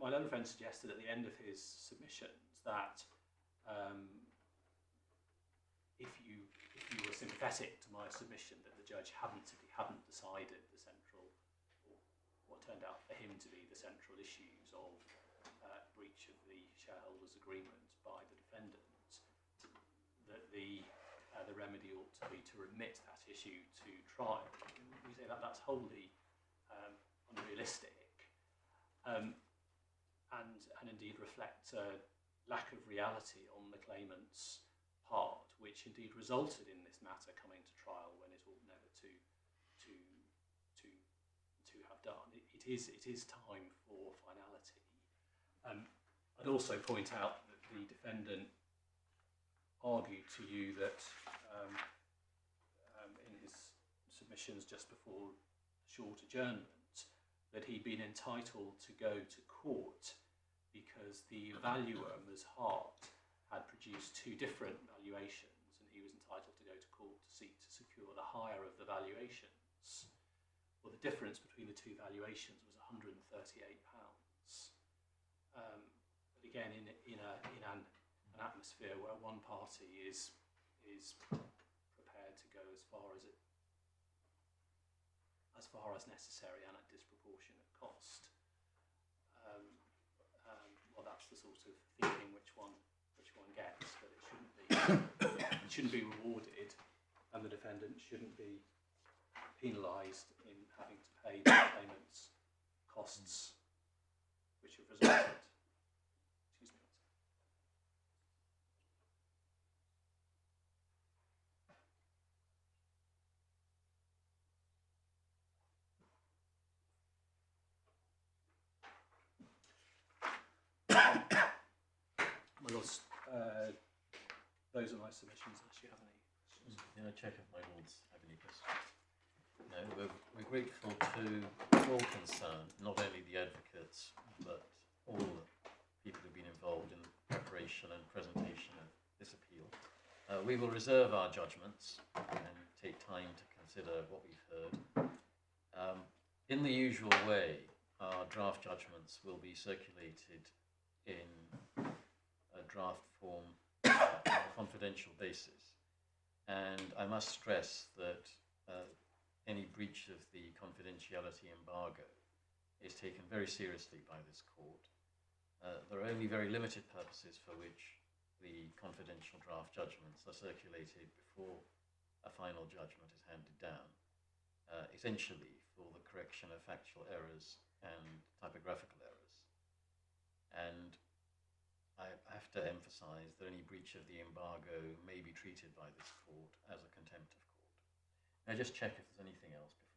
learned friend suggested at the end of his submissions that if you were sympathetic to my submission that the judge hadn't decided the central, or what turned out for him to be the central issues of breach of the shareholders' agreement by the defendant, that the remedy ought to be to remit that issue to trial. We say that that's wholly unrealistic, and indeed reflects a lack of reality on the claimant's part, which indeed resulted in this matter coming to trial when it ought never to have done. It is time for finality. I'd also point out that the defendant argued to you that in his submissions just before short adjournment, that he'd been entitled to go to court because the valuer, Ms. Hart, had produced two different valuations, and he was entitled to go to court to seek to secure the higher of the valuations. Well, the difference between the two valuations was £138. But again, in an atmosphere where one party is prepared to go as far as necessary and at disproportionate cost, well, that's the sort of thinking which one gets, but it shouldn't be rewarded, and the defendant shouldn't be penalised in having to pay the claimant's costs which have resulted. Excuse me. My lords, those are my submissions, unless you have any questions. Can I check if my lords have any questions? No, we're grateful to all concerned, not only the advocates, but all the people who've been involved in the preparation and presentation of this appeal. We will reserve our judgments and take time to consider what we've heard. In the usual way, our draft judgments will be circulated in a draft form on a confidential basis. And I must stress that any breach of the confidentiality embargo is taken very seriously by this court. There are only very limited purposes for which the confidential draft judgments are circulated before a final judgment is handed down, essentially for the correction of factual errors and typographical errors. And I have to emphasise that any breach of the embargo may be treated by this court as a contempt of court. Now just check if there's anything else before